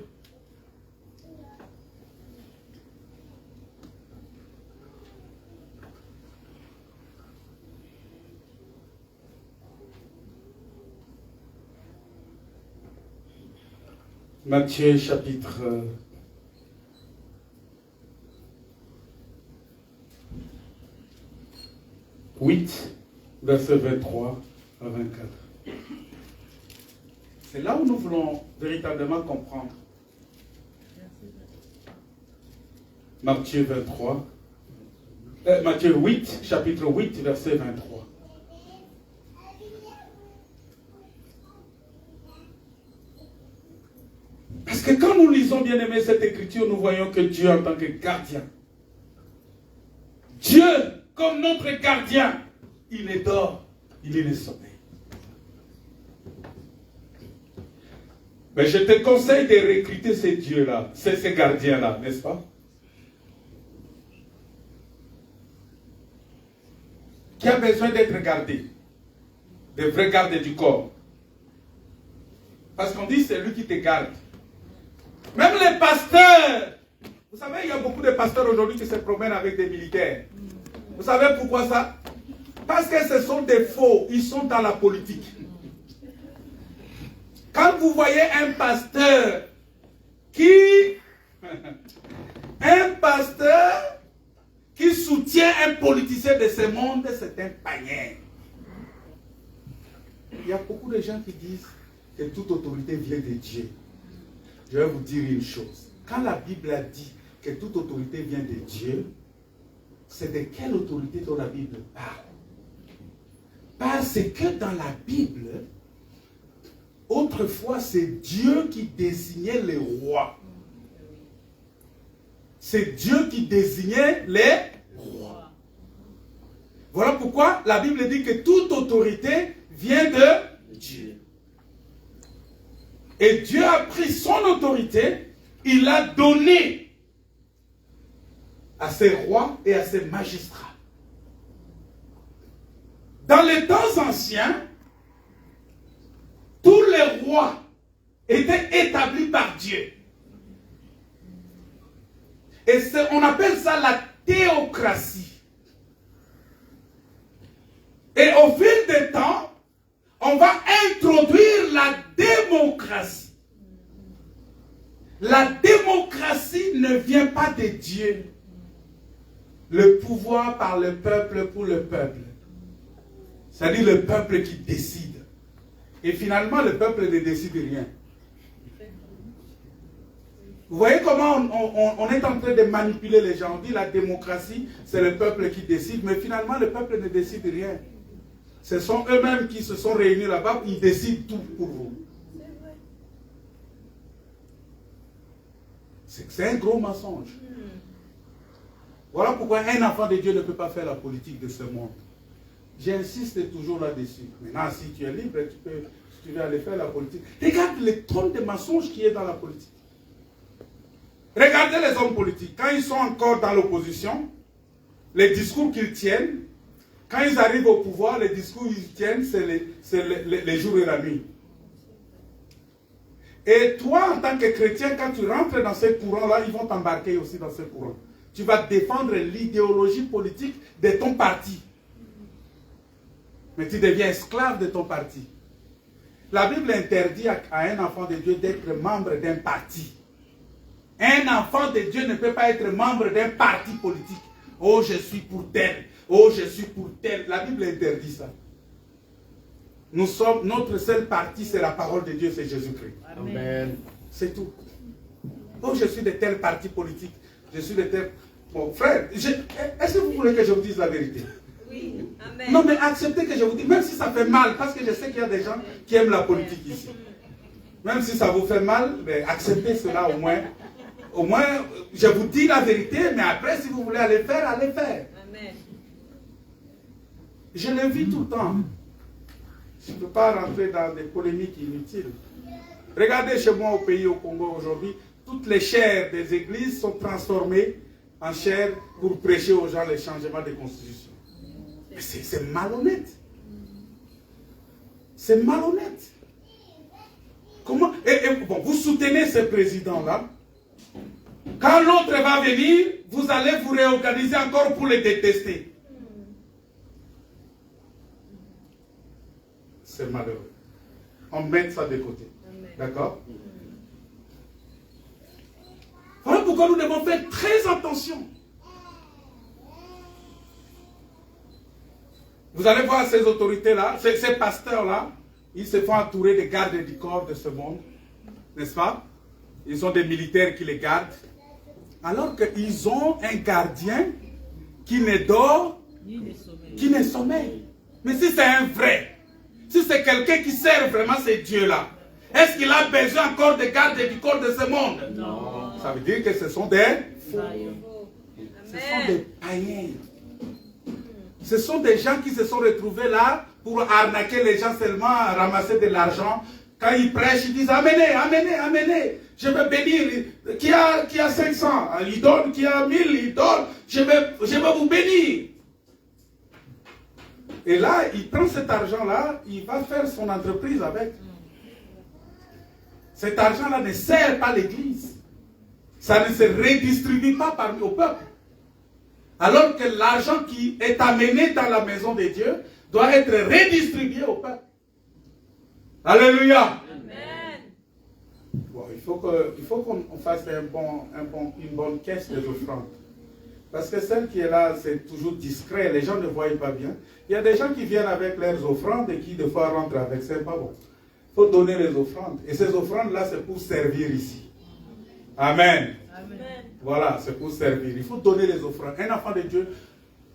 Matthieu chapitre 8, verset 23 à 24. C'est là où nous voulons véritablement comprendre. Matthieu 23, Matthieu 8, chapitre 8, verset 23. Parce que quand nous lisons, bien aimé, cette écriture, nous voyons que Dieu en tant que gardien, Dieu comme notre gardien, il est dehors, il est le sommeil. Mais je te conseille de recruter ces dieux-là, ces gardiens-là, n'est-ce pas? Qui a besoin d'être gardé, des vrais gardes du corps. Parce qu'on dit c'est lui qui te garde. Même les pasteurs, vous savez, il y a beaucoup de pasteurs aujourd'hui qui se promènent avec des militaires. Vous savez pourquoi ça? Parce que ce sont des faux, ils sont dans la politique. Quand vous voyez un pasteur qui soutient un politicien de ce monde, c'est un païen. Il y a beaucoup de gens qui disent que toute autorité vient de Dieu. Je vais vous dire une chose. Quand la Bible a dit que toute autorité vient de Dieu, c'est de quelle autorité dont la Bible parle? Parce que dans la Bible, autrefois, c'est Dieu qui désignait les rois. C'est Dieu qui désignait les rois. Voilà pourquoi la Bible dit que toute autorité vient de Dieu. Et Dieu a pris son autorité, il l'a donnée à ses rois et à ses magistrats. Dans les temps anciens, tous les rois étaient établis par Dieu. Et on appelle ça la théocratie. Et au fil des temps, on va introduire la démocratie. La démocratie ne vient pas de Dieu. Le pouvoir par le peuple pour le peuple. C'est-à-dire le peuple qui décide. Et finalement, le peuple ne décide rien. Vous voyez comment on est en train de manipuler les gens. On dit la démocratie, c'est le peuple qui décide. Mais finalement, le peuple ne décide rien. Ce sont eux-mêmes qui se sont réunis là-bas, ils décident tout pour vous. C'est un gros mensonge. Voilà pourquoi un enfant de Dieu ne peut pas faire la politique de ce monde. J'insiste toujours là-dessus. Maintenant, si tu es libre, tu veux aller faire la politique. Regarde les tonnes de mensonges qu'il y a dans la politique. Regardez les hommes politiques. Quand ils sont encore dans l'opposition, les discours qu'ils tiennent, quand ils arrivent au pouvoir, les discours qu'ils tiennent, c'est les jours et la nuit. Et toi, en tant que chrétien, quand tu rentres dans ce courant-là, ils vont t'embarquer aussi dans ce courant. Tu vas défendre l'idéologie politique de ton parti. Mais tu deviens esclave de ton parti. La Bible interdit à un enfant de Dieu d'être membre d'un parti. Un enfant de Dieu ne peut pas être membre d'un parti politique. Oh, je suis pour tel. Oh, je suis pour tel. La Bible interdit ça. Notre seul parti, c'est la parole de Dieu, c'est Jésus-Christ. Amen. C'est tout. Oh, je suis de tel parti politique. Je suis de tel... Bon, frère, est-ce que vous voulez que je vous dise la vérité? Oui. Amen. Non, mais acceptez que je vous dise, même si ça fait mal, parce que je sais qu'il y a des gens qui aiment la politique ici. Même si ça vous fait mal, mais acceptez cela au moins. Au moins, je vous dis la vérité, mais après, si vous voulez aller faire, allez faire. Amen. Je le vis tout le temps. Je ne peux pas rentrer dans des polémiques inutiles. Regardez chez moi au pays, au Congo aujourd'hui, toutes les chaires des églises sont transformées en chair pour prêcher aux gens les changements de constitution. Mais c'est malhonnête. C'est malhonnête. Comment? Bon, vous soutenez ce président-là. Quand l'autre va venir, vous allez vous réorganiser encore pour le détester. C'est malheureux. On met ça de côté. D'accord? pourquoi nous devons faire très attention. Vous allez voir ces autorités-là, ces pasteurs-là, ils se font entourer des gardes du corps de ce monde, n'est-ce pas? Ils ont des militaires qui les gardent. Alors qu'ils ont un gardien qui ne dort, qui ne sommeille. Mais si c'est un vrai, si c'est quelqu'un qui sert vraiment ces dieux-là, est-ce qu'il a besoin encore de gardes du corps de ce monde? Non. Ça veut dire que ce sont des faux. Ce sont des païens. Ce sont des gens qui se sont retrouvés là pour arnaquer les gens seulement, ramasser de l'argent. Quand ils prêchent, ils disent amenez, amenez, amenez. Je vais bénir. Qui a 500, il donne. Qui a 1000, il donne. Je vais vous bénir. Et là, il prend cet argent-là, il va faire son entreprise avec. Cet argent-là ne sert pas l'Église. Ça ne se redistribue pas au peuple. Alors que l'argent qui est amené dans la maison de Dieu doit être redistribué au peuple. Alléluia. Amen. Bon, il faut qu'on fasse une bonne caisse des offrandes. Parce que celle qui est là, c'est toujours discret, les gens ne voient pas bien. Il y a des gens qui viennent avec leurs offrandes et qui des fois rentrent avec, c'est pas bon. Il faut donner les offrandes. Et ces offrandes-là, c'est pour servir ici. Amen. Amen. Voilà, c'est pour servir. Il faut donner les offrandes. Un enfant de Dieu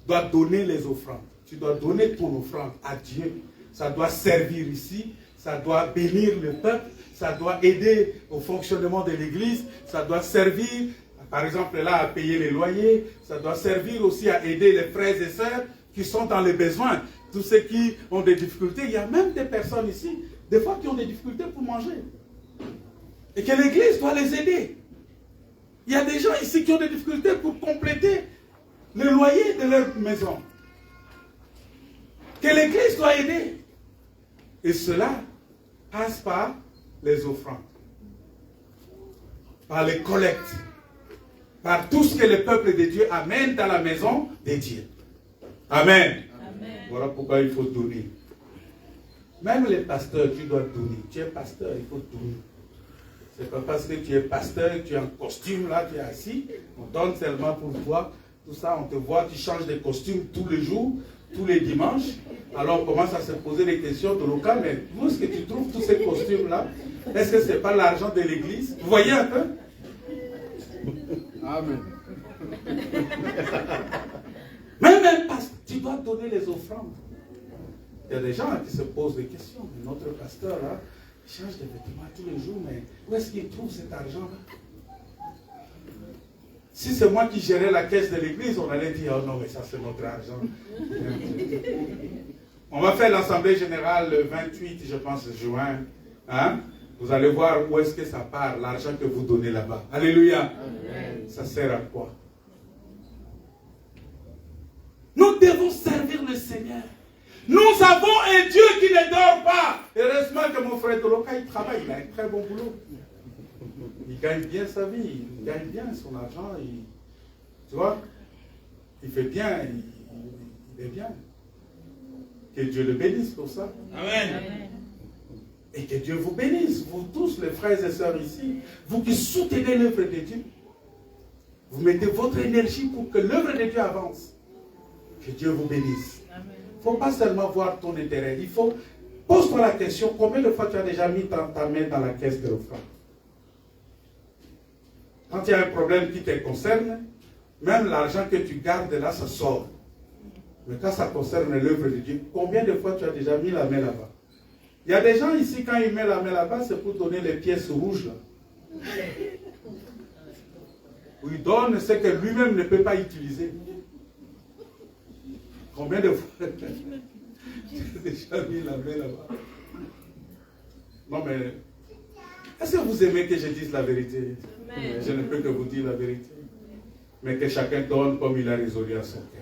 doit donner les offrandes. Tu dois donner ton offrande à Dieu. Ça doit servir ici. Ça doit bénir le peuple. Ça doit aider au fonctionnement de l'église. Ça doit servir, par exemple, là, à payer les loyers. Ça doit servir aussi à aider les frères et sœurs qui sont dans les besoins. Tous ceux qui ont des difficultés. Il y a même des personnes ici, des fois, qui ont des difficultés pour manger. Et que l'église doit les aider. Il y a des gens ici qui ont des difficultés pour compléter le loyer de leur maison. Que l'église doit aider. Et cela passe par les offrandes, par les collectes, par tout ce que le peuple de Dieu amène dans la maison de Dieu. Amen. Amen. Voilà pourquoi il faut donner. Même les pasteurs, tu dois donner. Tu es pasteur, il faut donner. Ce n'est pas parce que tu es pasteur, tu es en costume là, tu es assis, on donne seulement pour toi. Tout ça, on te voit, tu changes de costume tous les jours, tous les dimanches. Alors on commence à se poser des questions de local, mais où est-ce que tu trouves tous ces costumes-là? Est-ce que ce n'est pas l'argent de l'église? Vous voyez un peu? Amen. Même pasteur, tu dois donner les offrandes. Il y a des gens qui se posent des questions. Notre pasteur, là, il change de vêtements tous les jours, mais où est-ce qu'il trouve cet argent-là? Si c'est moi qui gérais la caisse de l'église, on allait dire, oh non, mais ça c'est notre argent. On va faire l'assemblée générale le 28, je pense, juin. Hein? Vous allez voir où est-ce que ça part, l'argent que vous donnez là-bas. Alléluia. Amen. Ça sert à quoi? Nous devons servir le Seigneur. Nous avons un Dieu qui ne dort pas. Heureusement que mon frère Toloka, il travaille, il a un très bon boulot. Il gagne bien sa vie, il gagne bien son argent. Tu vois, il fait bien, il est bien. Que Dieu le bénisse pour ça. Amen. Et que Dieu vous bénisse, vous tous les frères et sœurs ici, vous qui soutenez l'œuvre de Dieu. Vous mettez votre énergie pour que l'œuvre de Dieu avance. Que Dieu vous bénisse. Il ne faut pas seulement voir ton intérêt. Il faut, pose-toi la question, combien de fois tu as déjà mis ta main dans la caisse de l'offrande? Quand il y a un problème qui te concerne, même l'argent que tu gardes là, ça sort. Mais quand ça concerne l'œuvre de Dieu, combien de fois tu as déjà mis la main là-bas? Il y a des gens ici, quand ils mettent la main là-bas, c'est pour donner les pièces rouges là. Où il donne ce que lui-même ne peut pas utiliser. Combien de fois tu as déjà mis la main là-bas? Non mais, est-ce que vous aimez que je dise la vérité? Amen. Je ne peux que vous dire la vérité. Mais que chacun donne comme il a résolu à son cœur.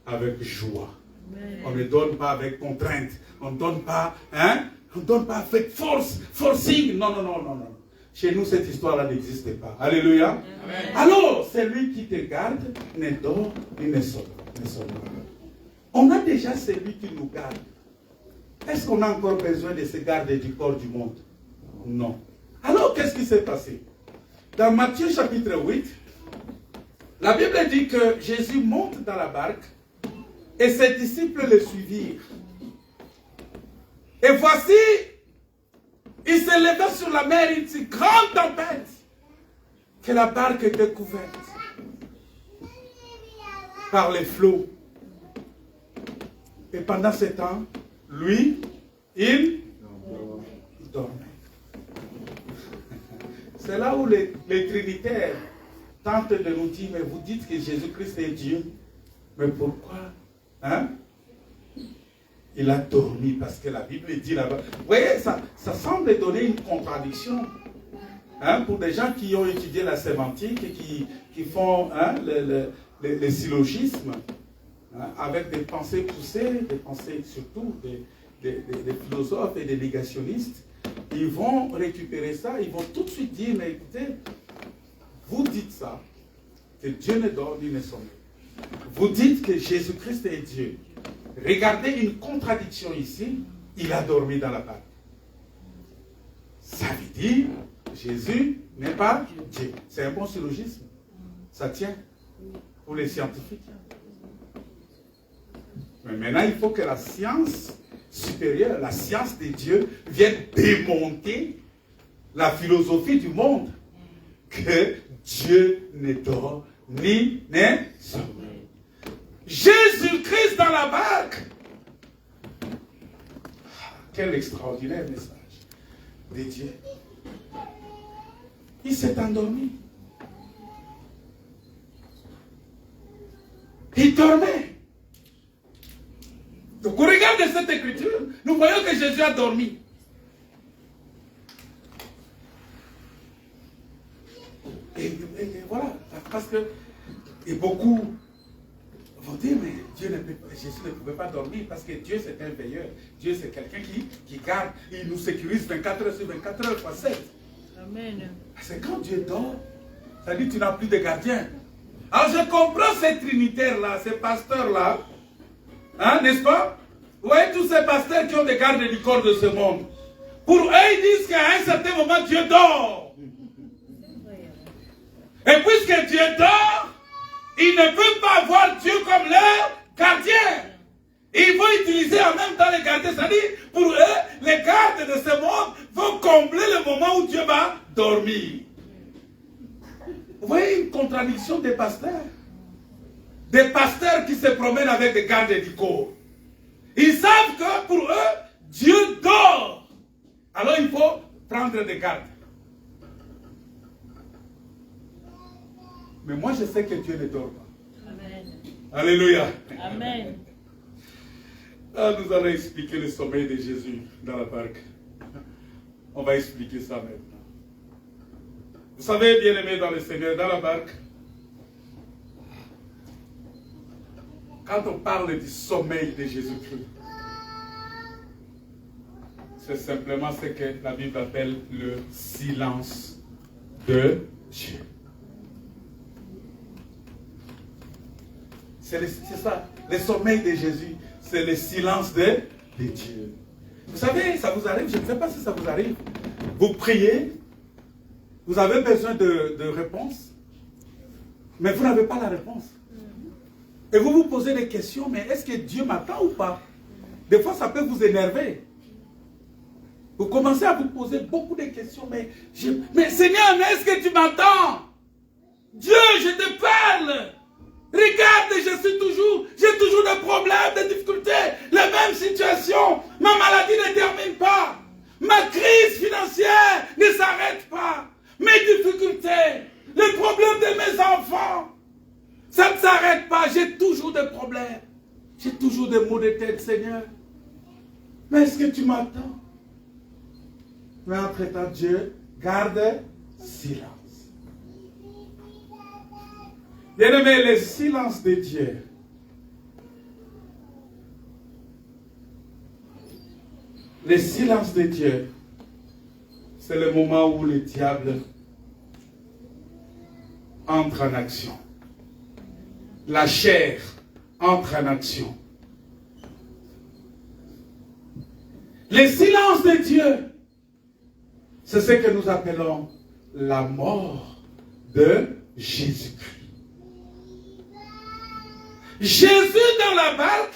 Avec joie. Amen. On ne donne pas avec contrainte. On ne donne pas, hein? On ne donne pas avec force, forcing. Non, non, non, non, non. Chez nous, cette histoire-là n'existe pas. Alléluia. Amen. Alors, celui qui te garde ne dort et ne sommeille pas. On a déjà celui qui nous garde. Est-ce qu'on a encore besoin de se garder du corps du monde? Non. Alors, qu'est-ce qui s'est passé? dans Matthieu chapitre 8, la Bible dit que Jésus monte dans la barque et ses disciples le suivirent. Et voici, il s'est levé sur la mer une si grande tempête que la barque était couverte par les flots. Et pendant ce temps, lui, il dormait. C'est là où les trinitaires tentent de nous dire, mais vous dites que Jésus-Christ est Dieu. Mais pourquoi? Hein? Il a dormi parce que la Bible dit là-bas. Vous voyez, ça semble donner une contradiction. Hein, pour des gens qui ont étudié la sémantique et qui font les syllogismes, hein, avec des pensées poussées, des pensées surtout des philosophes et des négationnistes, ils vont récupérer ça, ils vont tout de suite dire, mais écoutez, vous dites ça, que Dieu ne dort ni ne sommeille. Vous dites que Jésus-Christ est Dieu. Regardez une contradiction ici, il a dormi dans la barque. Ça veut dire, Jésus n'est pas Dieu. C'est un bon syllogisme. Ça tient pour les scientifiques. Mais maintenant, il faut que la science supérieure, la science de Dieu, vienne démonter la philosophie du monde. Que Dieu ne dort ni ne sommeille. Jésus-Christ dans la barque. Quel extraordinaire message de Dieu. Il s'est endormi. Il dormait. Donc, au regard de cette écriture, nous voyons que Jésus a dormi. Et voilà, parce que et beaucoup vont dire, mais Jésus ne pouvait pas dormir parce que Dieu c'est un veilleur. Dieu c'est quelqu'un qui garde, il nous sécurise 24 heures sur 24 heures fois 7. Amen. C'est quand Dieu dort, ça dit que tu n'as plus de gardien. Alors je comprends ces trinitaires-là, ces pasteurs-là, hein, n'est-ce pas? Vous voyez tous ces pasteurs qui ont des gardes du corps de ce monde. Pour eux, ils disent qu'à un certain moment, Dieu dort. Et puisque Dieu dort, ils ne peuvent pas avoir Dieu comme leur gardien. Ils vont utiliser en même temps les gardiens. C'est-à-dire, pour eux, les gardes de ce monde vont combler le moment où Dieu va dormir. Vous voyez une contradiction des pasteurs. Des pasteurs qui se promènent avec des gardes du corps. Ils savent que pour eux, Dieu dort. Alors il faut prendre des gardes. Mais moi je sais que Dieu ne dort pas. Amen. Alléluia. Amen. Ah, nous allons expliquer le sommeil de Jésus dans la barque. On va expliquer ça maintenant. Vous savez, bien aimé dans le Seigneur, dans la barque, quand on parle du sommeil de Jésus-Christ, c'est simplement ce que la Bible appelle le silence de Dieu. C'est ça, le sommeil de Jésus, c'est le silence de Dieu. Vous savez, ça vous arrive, je ne sais pas si ça vous arrive. Vous priez, vous avez besoin de réponse, mais vous n'avez pas la réponse. Et vous vous posez des questions, mais est-ce que Dieu m'attend ou pas? Des fois, ça peut vous énerver. Vous commencez à vous poser beaucoup de questions, mais Seigneur, mais est-ce que tu m'entends? Dieu, je te parle. Regarde, j'ai toujours des problèmes, des difficultés, les mêmes situations. Ma maladie ne termine pas. Ma crise financière ne s'arrête pas. Mes difficultés, les problèmes de mes enfants, ça ne s'arrête pas. J'ai toujours des problèmes. J'ai toujours des maux de tête, Seigneur. Mais est-ce que tu m'attends? Mais entre-temps, Dieu garde silence. Bien-aimé, le silence de Dieu. Le silence de Dieu, c'est le moment où le diable entre en action. La chair entre en action. Le silence de Dieu, c'est ce que nous appelons la mort de Jésus-Christ. Jésus dans la barque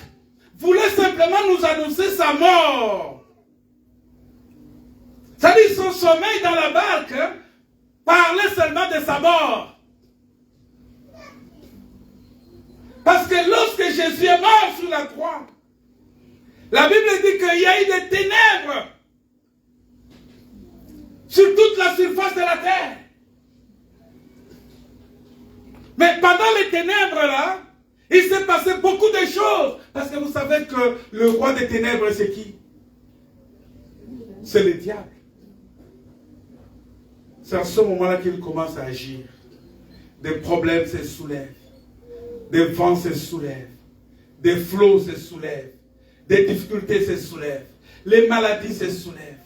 voulait simplement nous annoncer sa mort. C'est-à-dire son sommeil dans la barque parlait seulement de sa mort. Parce que lorsque Jésus est mort sur la croix, la Bible dit qu'il y a eu des ténèbres sur toute la surface de la terre. Mais pendant les ténèbres là, il s'est passé beaucoup de choses. Parce que vous savez que le roi des ténèbres, c'est qui? C'est le diable. C'est à ce moment-là qu'il commence à agir. Des problèmes se soulèvent. Des vents se soulèvent. Des flots se soulèvent. Des difficultés se soulèvent. Les maladies se soulèvent.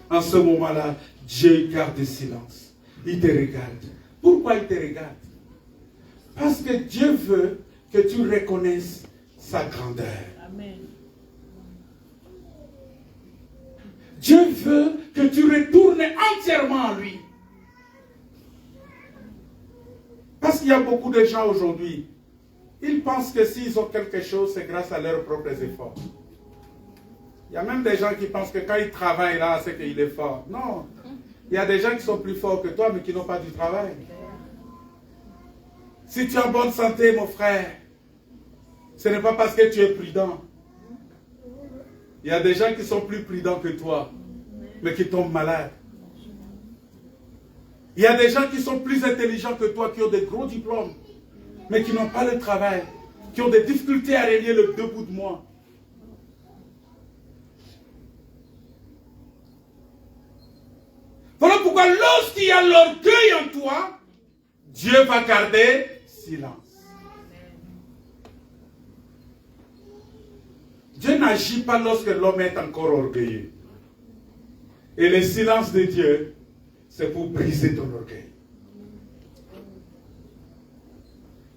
En ce moment-là, Dieu garde le silence. Il te regarde. Pourquoi il te regarde? Parce que Dieu veut que tu reconnaisses sa grandeur. Amen. Dieu veut que tu retournes entièrement à lui. Parce qu'il y a beaucoup de gens aujourd'hui, ils pensent que s'ils ont quelque chose, c'est grâce à leurs propres efforts. Il y a même des gens qui pensent que quand ils travaillent là, c'est qu'il est fort. Non. Il y a des gens qui sont plus forts que toi, mais qui n'ont pas du travail. Si tu es en bonne santé, mon frère, ce n'est pas parce que tu es prudent. Il y a des gens qui sont plus prudents que toi, mais qui tombent malades. Il y a des gens qui sont plus intelligents que toi, qui ont des gros diplômes, mais qui n'ont pas le travail, qui ont des difficultés à relier le 2 bouts de mois. Voilà pourquoi lorsqu'il y a l'orgueil en toi, Dieu va garder silence. Dieu n'agit pas lorsque l'homme est encore orgueilleux. Et le silence de Dieu, c'est pour briser ton orgueil.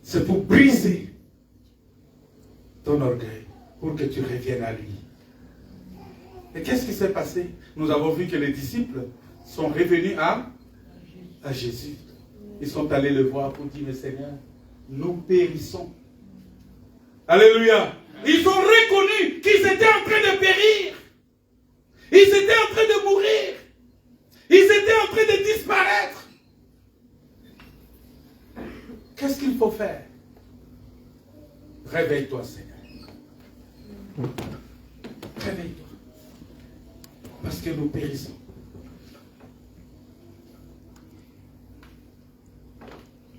C'est pour briser ton orgueil, pour que tu reviennes à lui. Et qu'est-ce qui s'est passé? Nous avons vu que les disciples sont revenus à Jésus. Ils sont allés le voir pour dire, mais Seigneur, nous périssons. Alléluia. Ils ont reconnu qu'ils étaient en train de périr. Ils étaient en train de mourir. Ils étaient en train de disparaître. Qu'est-ce qu'il faut faire? Réveille-toi, Seigneur. Réveille-toi. Parce que nous périssons.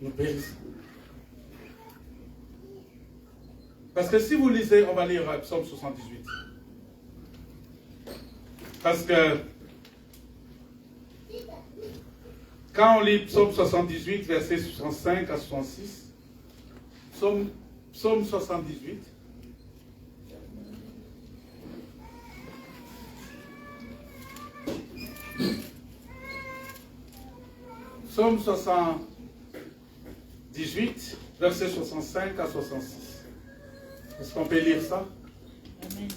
Nous périssons. Parce que si vous lisez, on va lire Psaume 78. Parce que quand on lit Psaume 78, versets 65 à 66, Psaume 78, Psaume 78, versets 65 à 66. Est-ce qu'on peut lire ça? Amen.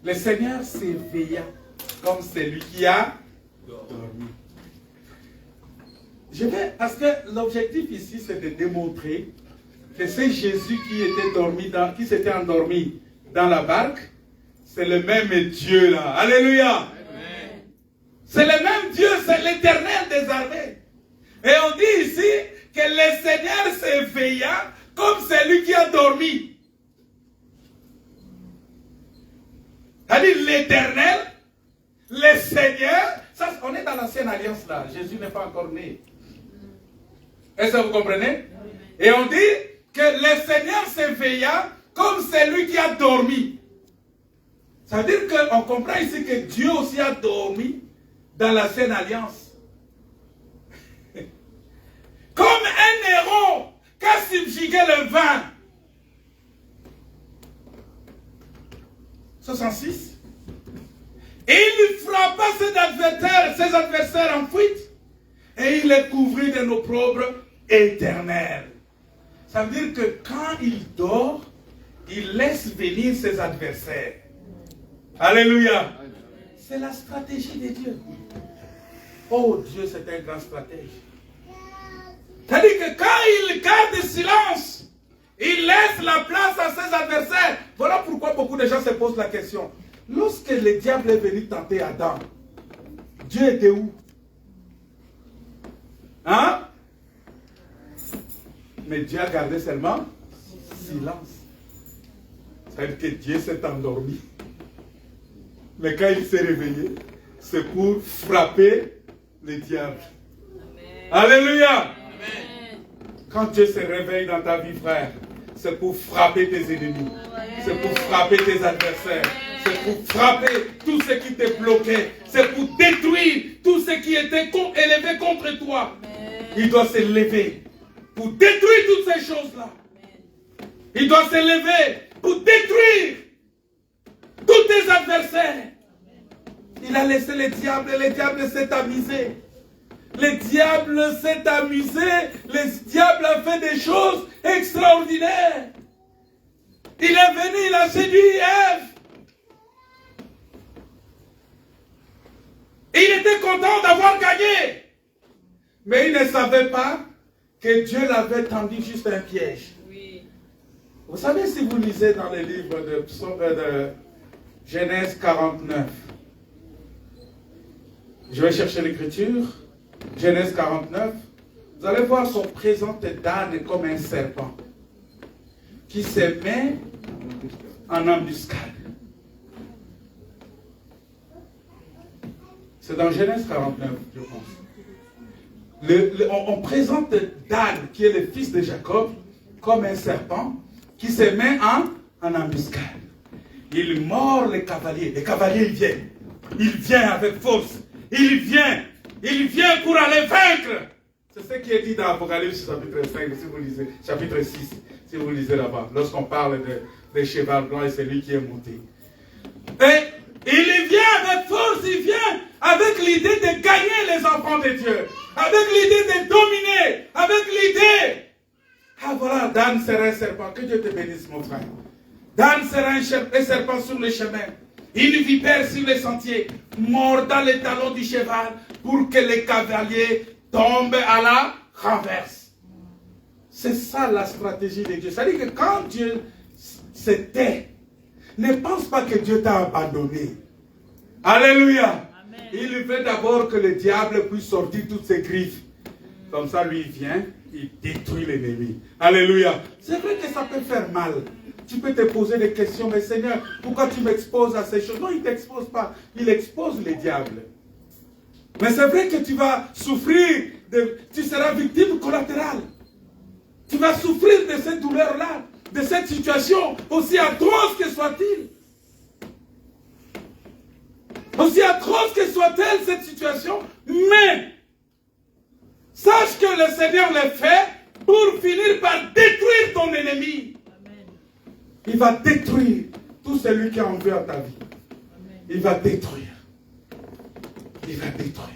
Le Seigneur s'éveilla comme celui qui a dormi. Parce que l'objectif ici, c'est de démontrer que c'est Jésus qui s'était endormi dans la barque, c'est le même Dieu là. Alléluia. Amen. C'est le même Dieu, c'est l'Éternel des armées. Et on dit ici que le Seigneur s'éveilla comme celui qui a dormi. C'est-à-dire l'Éternel, le Seigneur, ça, on est dans l'ancienne alliance là, Jésus n'est pas encore né. Est-ce que vous comprenez? Et on dit que le Seigneur s'éveilla comme celui qui a dormi. Ça veut dire qu'on comprend ici que Dieu aussi a dormi dans l'ancienne alliance. Comme un héros qui a subjugué le vent. 66. Et il frappa ses adversaires en fuite. Et il les couvrit de nos propres éternels. Ça veut dire que quand il dort, il laisse venir ses adversaires. Alléluia. C'est la stratégie de Dieu. Oh Dieu, c'est un grand stratège. C'est-à-dire que quand il garde le silence, il laisse la place à ses adversaires. Voilà pourquoi beaucoup de gens se posent la question. Lorsque le diable est venu tenter Adam, Dieu était où? Hein? Mais Dieu a gardé seulement silence. C'est-à-dire que Dieu s'est endormi. Mais quand il s'est réveillé, c'est pour frapper le diable. Amen. Alléluia. Amen. Quand Dieu se réveille dans ta vie, frère, c'est pour frapper tes ennemis. C'est pour frapper tes adversaires. C'est pour frapper tout ce qui te bloquait. C'est pour détruire tout ce qui était élevé contre toi. Il doit se lever pour détruire toutes ces choses-là. Il doit se lever pour détruire tous tes adversaires. Il a laissé le diable et le diable s'est amusé. Le diable s'est amusé. Le diable a fait des choses extraordinaires. Il est venu, il a séduit Ève. Il était content d'avoir gagné. Mais il ne savait pas que Dieu l'avait tendu juste un piège. Oui. Vous savez, si vous lisez dans les livres de Genèse 49, je vais chercher l'écriture, Genèse 49, vous allez voir qu'on présente Dan comme un serpent qui se met en embuscade. C'est dans Genèse 49, je pense. On présente Dan, qui est le fils de Jacob, comme un serpent qui se met en embuscade. Il mord les cavaliers. Les cavaliers, il vient avec force. Il vient pour aller vaincre. C'est ce qui est dit dans Apocalypse chapitre 5, si vous lisez, chapitre 6, si vous lisez là-bas, lorsqu'on parle de cheval blanc et celui qui est monté. Et il vient avec force, il vient avec l'idée de gagner les enfants de Dieu, avec l'idée de dominer, avec l'idée. Ah voilà, Dan sera un serpent. Que Dieu te bénisse, mon frère. Dan sera un serpent sur le chemin, une vipère sur les sentiers, mordant les talons du cheval pour que les cavaliers tombent à la renverse. C'est ça la stratégie de Dieu. C'est-à-dire que quand Dieu se tait, ne pense pas que Dieu t'a abandonné. Alléluia. Amen. Il veut d'abord que le diable puisse sortir toutes ses griffes. Comme ça, lui, il vient, il détruit l'ennemi. Alléluia. C'est vrai que ça peut faire mal. Tu peux te poser des questions, mais Seigneur, pourquoi tu m'exposes à ces choses? Non, il ne t'expose pas. Il expose le diable. Mais c'est vrai que tu vas souffrir, tu seras victime collatérale. Tu vas souffrir de cette douleur-là, de cette situation, aussi atroce que soit-il. Aussi atroce que soit-elle cette situation, mais sache que le Seigneur le fait pour finir par détruire ton ennemi. Amen. Il va détruire tout celui qui a envie à ta vie. Amen. Il va détruire. Il va détruire.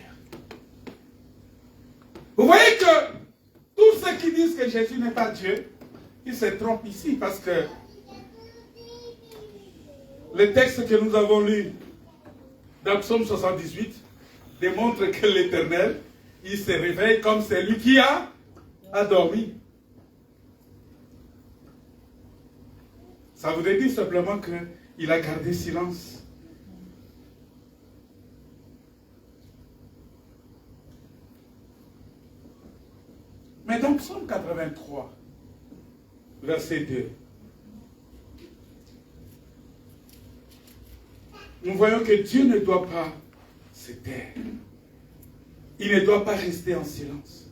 Vous voyez que tous ceux qui disent que Jésus n'est pas Dieu, ils se trompent ici parce que le texte que nous avons lu dans Psaume 78 démontre que l'Éternel, il se réveille comme celui qui a dormi. Ça voudrait dire simplement qu'il a gardé silence. Mais dans Psaume 83, verset 2, nous voyons que Dieu ne doit pas se taire. Il ne doit pas rester en silence.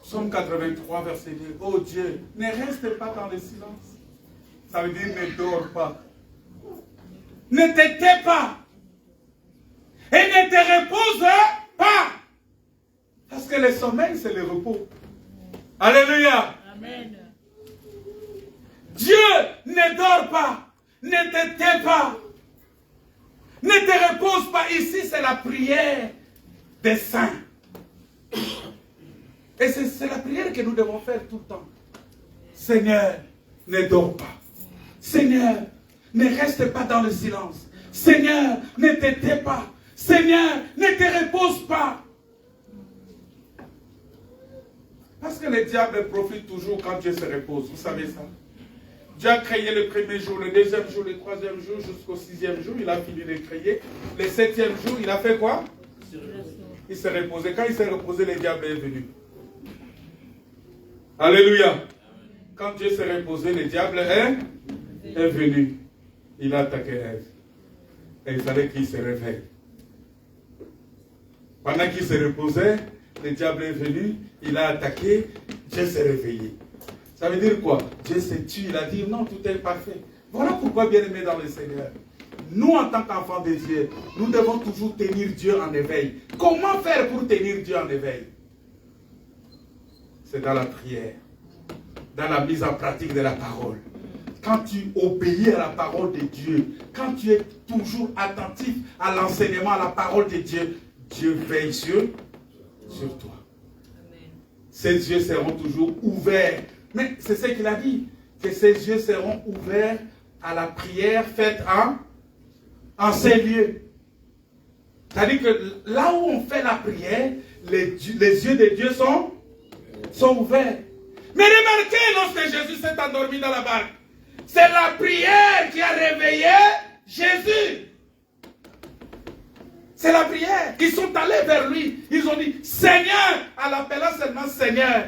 Psaume 83, verset 2. Oh Dieu, ne reste pas dans le silence. Ça veut dire ne dors pas. Ne te tais pas. Et ne te repose pas. Parce que le sommeil, c'est le repos. Alléluia. Amen. Dieu ne dort pas. Ne te tais pas. Ne te repose pas. Ici, c'est la prière des saints. Et c'est la prière que nous devons faire tout le temps. Seigneur, ne dors pas. Seigneur, ne reste pas dans le silence. Seigneur, ne te tais pas. Seigneur, ne te repose pas. Parce que le diable profite toujours quand Dieu se repose. Vous savez ça? Dieu a créé le premier jour, le deuxième jour, le troisième jour, jusqu'au sixième jour. Il a fini de créer. Le septième jour, il a fait quoi? Il s'est reposé. Quand il s'est reposé, le diable est venu. Alléluia. Quand Dieu s'est reposé, le diable est venu. Il a attaqué Ève. Et il fallait qu'il se réveille. Pendant qu'il se reposait, le diable est venu, il a attaqué, Dieu s'est réveillé. Ça veut dire quoi? Dieu s'est tué, il a dit non, tout est parfait. Voilà pourquoi, bien aimé dans le Seigneur, nous en tant qu'enfants de Dieu, nous devons toujours tenir Dieu en éveil. Comment faire pour tenir Dieu en éveil? C'est dans la prière, dans la mise en pratique de la parole. Quand tu obéis à la parole de Dieu, quand tu es toujours attentif à l'enseignement, à la parole de Dieu, Dieu veille sur toi. Amen. Ses yeux seront toujours ouverts. Mais c'est ce qu'il a dit, que ses yeux seront ouverts à la prière faite en ces lieux. C'est-à-dire que là où on fait la prière, les yeux de Dieu sont ouverts. Mais remarquez, lorsque Jésus s'est endormi dans la barque, c'est la prière qui a réveillé Jésus. C'est la prière. Ils sont allés vers lui. Ils ont dit, Seigneur, en l'appelant seulement Seigneur.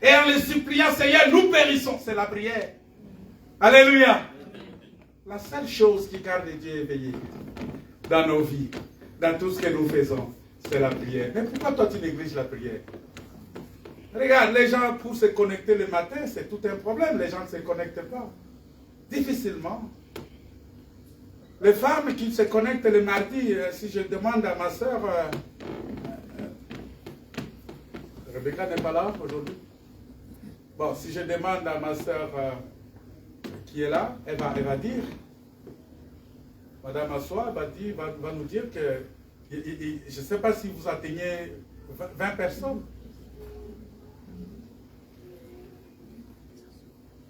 Et en le suppliant, Seigneur, nous périssons. C'est la prière. Alléluia. La seule chose qui garde Dieu éveillé dans nos vies, dans tout ce que nous faisons, c'est la prière. Mais pourquoi toi tu négliges la prière? Regarde, les gens pour se connecter le matin, c'est tout un problème. Les gens ne se connectent pas. Difficilement. Les femmes qui se connectent le mardi, si je demande à ma soeur, Rebecca n'est pas là aujourd'hui. Bon, si je demande à ma soeur qui est là, elle va dire, Madame Assois va nous dire que, je ne sais pas si vous atteignez 20 personnes.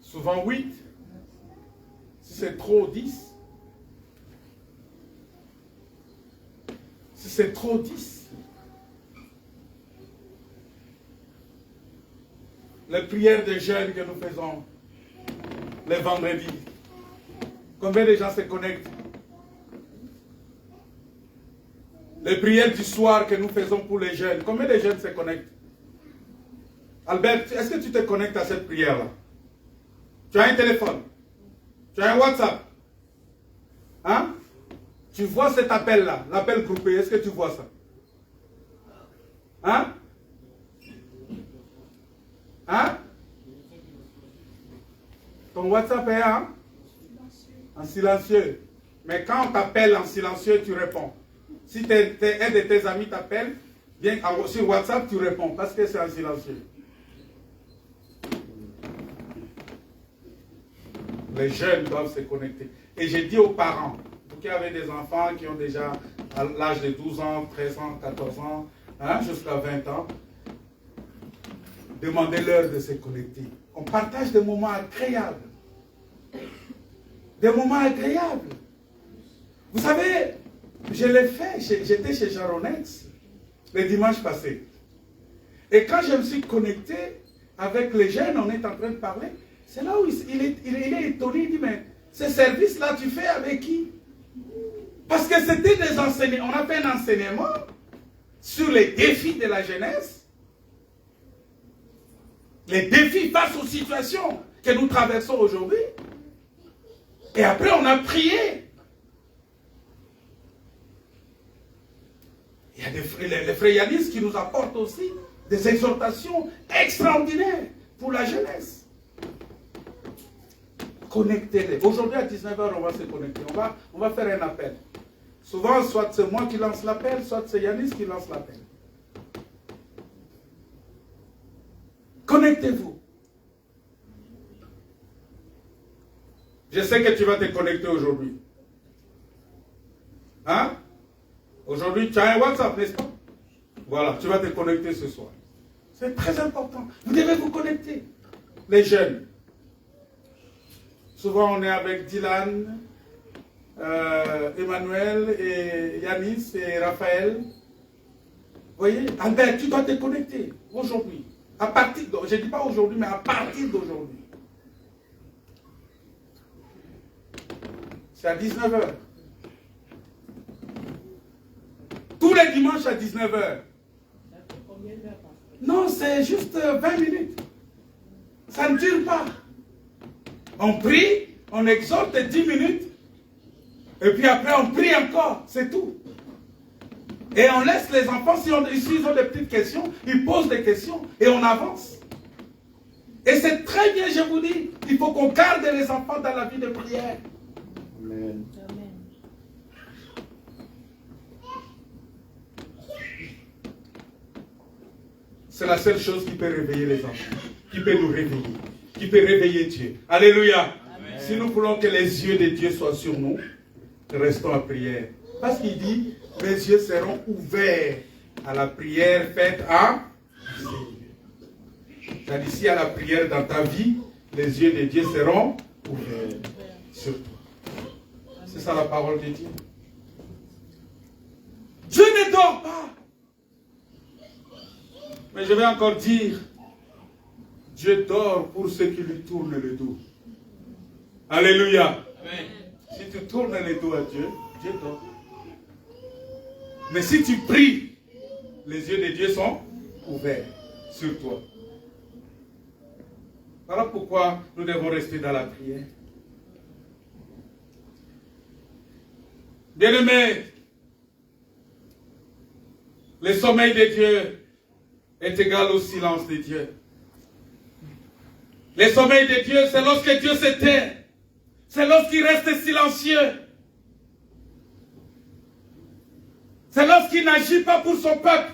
Souvent 8. Si c'est trop, 10. Si c'est trop, 10. Les prières de jeûne que nous faisons les vendredis. Combien de gens se connectent? Les prières du soir que nous faisons pour les jeunes. Combien de jeunes se connectent? Albert, est-ce que tu te connectes à cette prière-là? Tu as un téléphone? Tu as un WhatsApp? Hein? Tu vois cet appel-là, l'appel groupé, est-ce que tu vois ça? Hein? Hein? Ton WhatsApp est en silencieux. Mais quand on t'appelle en silencieux, tu réponds. Si un de tes amis t'appelle, viens sur WhatsApp, tu réponds parce que c'est en silencieux. Les jeunes doivent se connecter. Et j'ai dit aux parents, vous qui avez des enfants qui ont déjà à l'âge de 12 ans, 13 ans, 14 ans, jusqu'à 20 ans, demandez-leur de se connecter. On partage des moments agréables. Des moments agréables. Vous savez, je l'ai fait, j'étais chez Jaronex le dimanche passé. Et quand je me suis connecté avec les jeunes, on est en train de parler, c'est là où il est étonné, il dit, mais ce service-là, tu fais avec qui? Parce que c'était des enseignements, on a fait un enseignement sur les défis de la jeunesse, les défis face aux situations que nous traversons aujourd'hui. Et après, on a prié. Il y a les frères Yanis qui nous apportent aussi des exhortations extraordinaires pour la jeunesse. Connectez-les. Aujourd'hui à 19h, on va se connecter. On va faire un appel. Souvent, soit c'est moi qui lance l'appel, soit c'est Yanis qui lance l'appel. Connectez-vous. Je sais que tu vas te connecter aujourd'hui. Hein? Aujourd'hui, tu as un WhatsApp, n'est-ce pas? Voilà, tu vas te connecter ce soir. C'est très important. Vous devez vous connecter. Les jeunes. Souvent, on est avec Dylan, Emmanuel et Yanis et Raphaël. Vous voyez, Albert, tu dois te connecter aujourd'hui. À partir de, je ne dis pas aujourd'hui, mais à partir d'aujourd'hui. C'est à 19h. Tous les dimanches à 19h. Non, c'est juste 20 minutes. Ça ne dure pas. On prie, on exhorte 10 minutes. Et puis après, on prie encore. C'est tout. Et on laisse les enfants, si ils ont des petites questions, ils posent des questions et on avance. Et c'est très bien, je vous dis, il faut qu'on garde les enfants dans la vie de prière. Amen. C'est la seule chose qui peut réveiller les enfants, qui peut nous réveiller, qui peut réveiller Dieu. Alléluia. Amen. Si nous voulons que les yeux de Dieu soient sur nous, restons à prière. Parce qu'il dit, mes yeux seront ouverts à la prière faite à Dieu. C'est-à-dire, ici à la prière dans ta vie, les yeux de Dieu seront ouverts sur toi. C'est ça la parole de Dieu. Dieu ne dort pas. Mais je vais encore dire, Dieu dort pour ceux qui lui tournent le dos. Alléluia. Amen. Si tu tournes le dos à Dieu, Dieu dort. Mais si tu pries, les yeux de Dieu sont ouverts sur toi. Voilà pourquoi nous devons rester dans la prière. Bien-aimés, le sommeil de Dieu est égal au silence de Dieu. Le sommeil de Dieu, c'est lorsque Dieu s'éteint. C'est lorsqu'il reste silencieux. C'est lorsqu'il n'agit pas pour son peuple.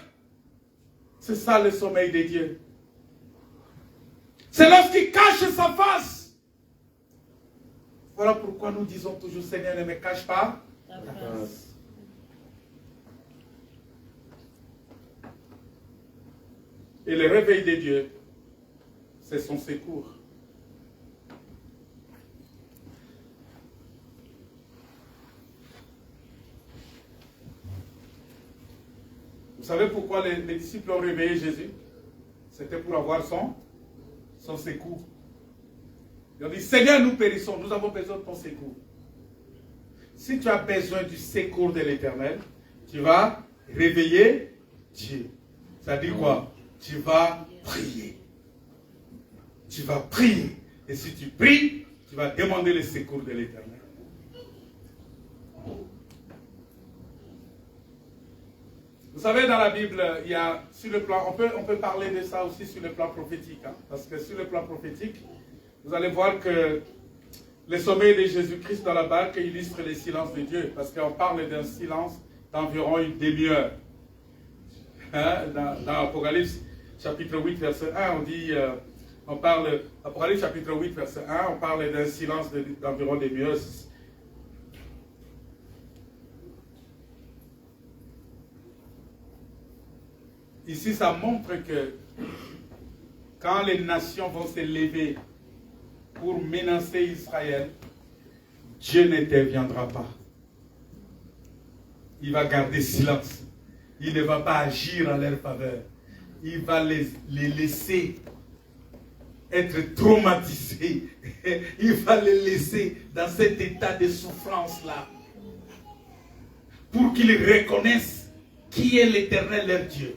C'est ça le sommeil de Dieu. C'est lorsqu'il cache sa face. Voilà pourquoi nous disons toujours, Seigneur, ne me cache pas ta face. Et le réveil de Dieu, c'est son secours. Vous savez pourquoi les disciples ont réveillé Jésus? C'était pour avoir son secours. Ils ont dit, Seigneur, nous périssons, nous avons besoin de ton secours. Si tu as besoin du secours de l'Éternel, tu vas réveiller Dieu. Ça dit quoi? Tu vas prier. Tu vas prier. Et si tu pries, tu vas demander le secours de l'Éternel. Vous savez, dans la Bible, il y a, sur le plan, on peut parler de ça aussi sur le plan prophétique. Hein, parce que sur le plan prophétique, vous allez voir que le sommeil de Jésus-Christ dans la barque illustre le silence de Dieu. Parce qu'on parle d'un silence d'environ une demi-heure. Hein, dans Apocalypse chapitre 8, verset 1, on dit, Apocalypse chapitre 8, verset 1, on parle d'un silence d'environ une demi-heure. Ici, ça montre que quand les nations vont se lever pour menacer Israël, Dieu n'interviendra pas. Il va garder silence. Il ne va pas agir en leur faveur. Il va les laisser être traumatisés. Il va les laisser dans cet état de souffrance-là. Pour qu'ils reconnaissent qui est l'Éternel leur Dieu.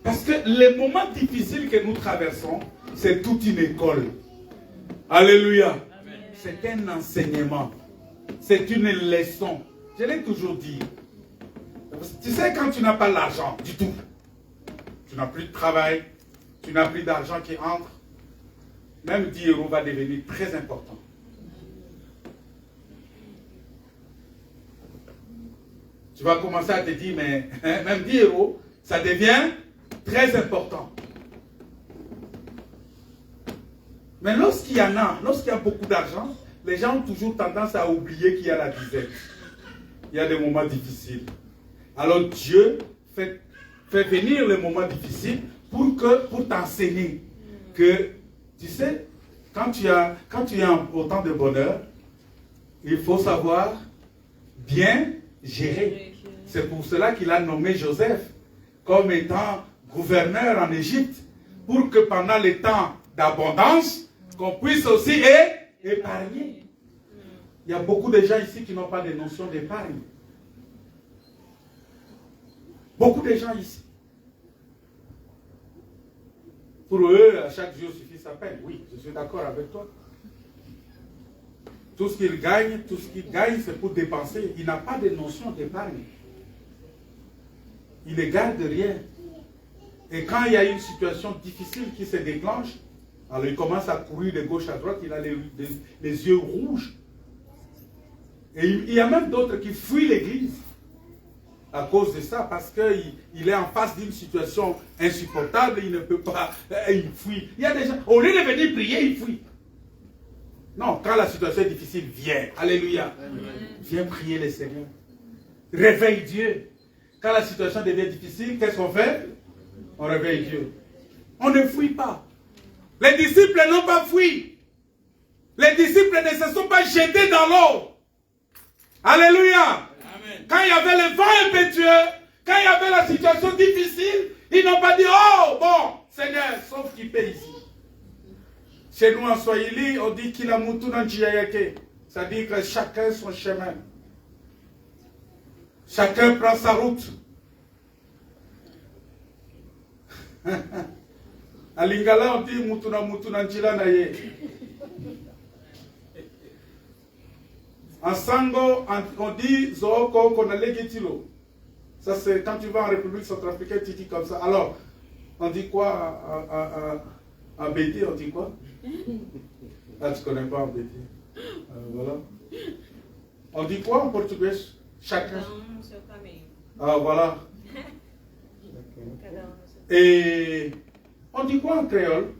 Parce que les moments difficiles que nous traversons, c'est toute une école. Alléluia. C'est un enseignement. C'est une leçon. Je l'ai toujours dit. Tu sais, quand tu n'as pas l'argent du tout, tu n'as plus de travail, tu n'as plus d'argent qui entre, même 10 € va devenir très important. Tu vas commencer à te dire, mais même 10 €, ça devient très important. Mais lorsqu'il y en a, lorsqu'il y a beaucoup d'argent, les gens ont toujours tendance à oublier qu'il y a la disette. Il y a des moments difficiles. Alors Dieu fait venir les moments difficiles pour t'enseigner que, tu sais, quand tu as autant de bonheur, il faut savoir bien gérer. C'est pour cela qu'il a nommé Joseph comme étant gouverneur en Égypte, pour que pendant les temps d'abondance, qu'on puisse aussi épargner. Il y a beaucoup de gens ici qui n'ont pas de notion d'épargne. Beaucoup de gens ici. Pour eux, à chaque jour suffit sa peine. Oui, je suis d'accord avec toi. Tout ce qu'il gagne, c'est pour dépenser. Il n'a pas de notion d'épargne. Il ne garde rien. Et quand il y a une situation difficile qui se déclenche, alors il commence à courir de gauche à droite, il a les yeux rouges. Et il y a même d'autres qui fuient l'église à cause de ça, parce qu'il est en face d'une situation insupportable, il ne peut pas, il fuit. Il y a des gens, au lieu de venir prier, il fuit. Non, quand la situation est difficile, viens. Alléluia. Viens prier le Seigneur. Réveille Dieu. Quand la situation devient difficile, qu'est-ce qu'on fait? On réveille Dieu. On ne fuit pas. Les disciples n'ont pas fui. Les disciples ne se sont pas jetés dans l'eau. Alléluia. Amen. Quand il y avait le vent impétueux, quand il y avait la situation difficile, ils n'ont pas dit, oh bon, Seigneur, sauf qu'il paie ici. Chez nous en Swahili, on dit qu'il a moutou dans Djiyayake. Ça dit que chacun son chemin. Chacun prend sa route. À Lingala, on dit Mutuna Njila Naye. En Sango, on dit Zooko Konalegitilo. Ça, c'est quand tu vas en République centrafricaine, tu dis comme ça. Alors, on dit quoi en Bété, on dit quoi? Ah, tu ne connais pas en Bété. Voilà. On dit quoi en portugais? Chacun. Ah, voilà. Et on dit quoi en créole?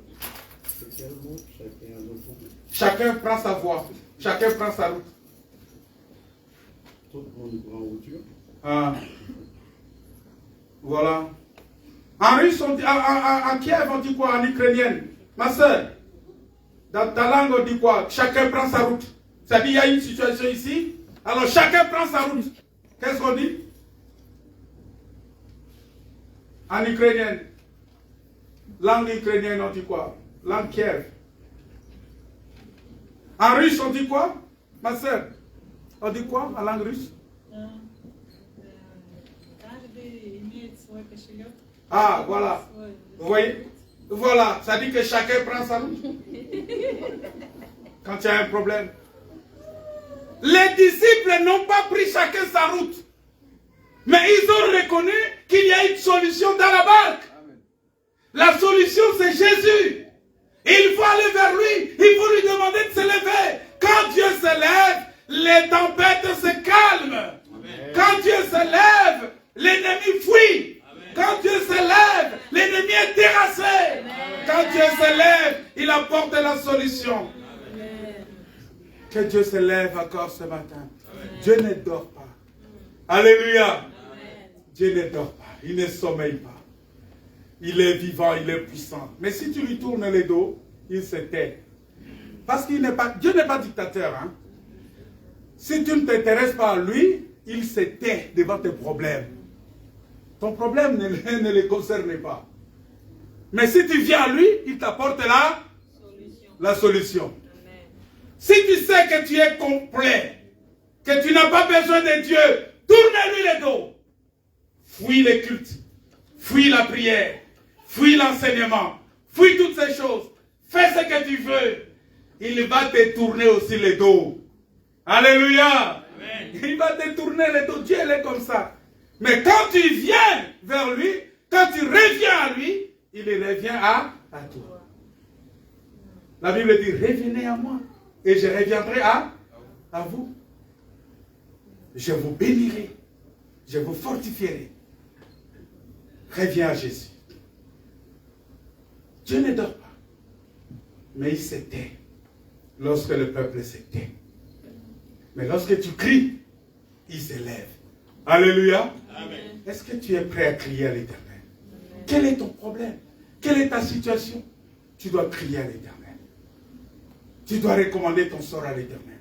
Chacun prend sa voie. Chacun prend sa route. Tout le monde prend voiture. Ah. Voilà. En russe, on dit, en Kiev, on dit quoi? En ukrainienne? Ma soeur, dans ta langue, on dit quoi? Chacun prend sa route. Ça dit, il y a une situation ici. Alors, chacun prend sa route. Qu'est-ce qu'on dit? En ukrainienne. Langue ukrainienne, on dit quoi? Langue Kiev. En russe, on dit quoi? Ma soeur, on dit quoi en langue russe? Ah, voilà. Vous voyez? Voilà, ça dit que chacun prend sa route. Quand il y a un problème. Les disciples n'ont pas pris chacun sa route. Mais ils ont reconnu qu'il y a une solution dans la barque. Amen. La solution, c'est Jésus. Il faut aller vers lui. Il faut lui demander de se lever. Quand Dieu se lève, les tempêtes se calment. Amen. Quand Dieu se lève, l'ennemi fuit. Amen. Quand Dieu se lève, l'ennemi est terrassé. Amen. Quand Dieu se lève, il apporte la solution. Amen. Que Dieu se lève encore ce matin. Amen. Dieu ne dort pas. Alléluia. Amen. Dieu ne dort pas. Il ne sommeille pas. Il est vivant, il est puissant. Mais si tu lui tournes le dos, il se tait. Parce qu'il n'est pas, Dieu n'est pas dictateur. Hein? Si tu ne t'intéresses pas à lui, il se tait devant tes problèmes. Ton problème ne le concerne pas. Mais si tu viens à lui, il t'apporte la solution. Amen. Si tu sais que tu es complet, que tu n'as pas besoin de Dieu, tourne-lui le dos. Fuis les cultes, fuis la prière, fuis l'enseignement, fuis toutes ces choses. Fais ce que tu veux. Il va te tourner aussi le dos. Alléluia. Amen. Il va te tourner le dos. Dieu est comme ça. Mais quand tu viens vers lui, quand tu reviens à lui, il revient à toi. La Bible dit, revenez à moi et je reviendrai à vous. Je vous bénirai. Je vous fortifierai. Reviens à Jésus. Dieu ne dort pas. Mais il se tait lorsque le peuple se tait. Mais lorsque tu cries, il se lève. Alléluia. Amen. Est-ce que tu es prêt à crier à l'Éternel? Quel est ton problème? Quelle est ta situation? Tu dois crier à l'Éternel. Tu dois recommander ton sort à l'Éternel.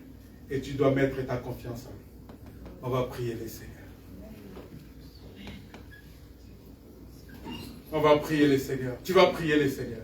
Et tu dois mettre ta confiance en lui. On va prier le Seigneur. On va prier le Seigneur. Tu vas prier le Seigneur.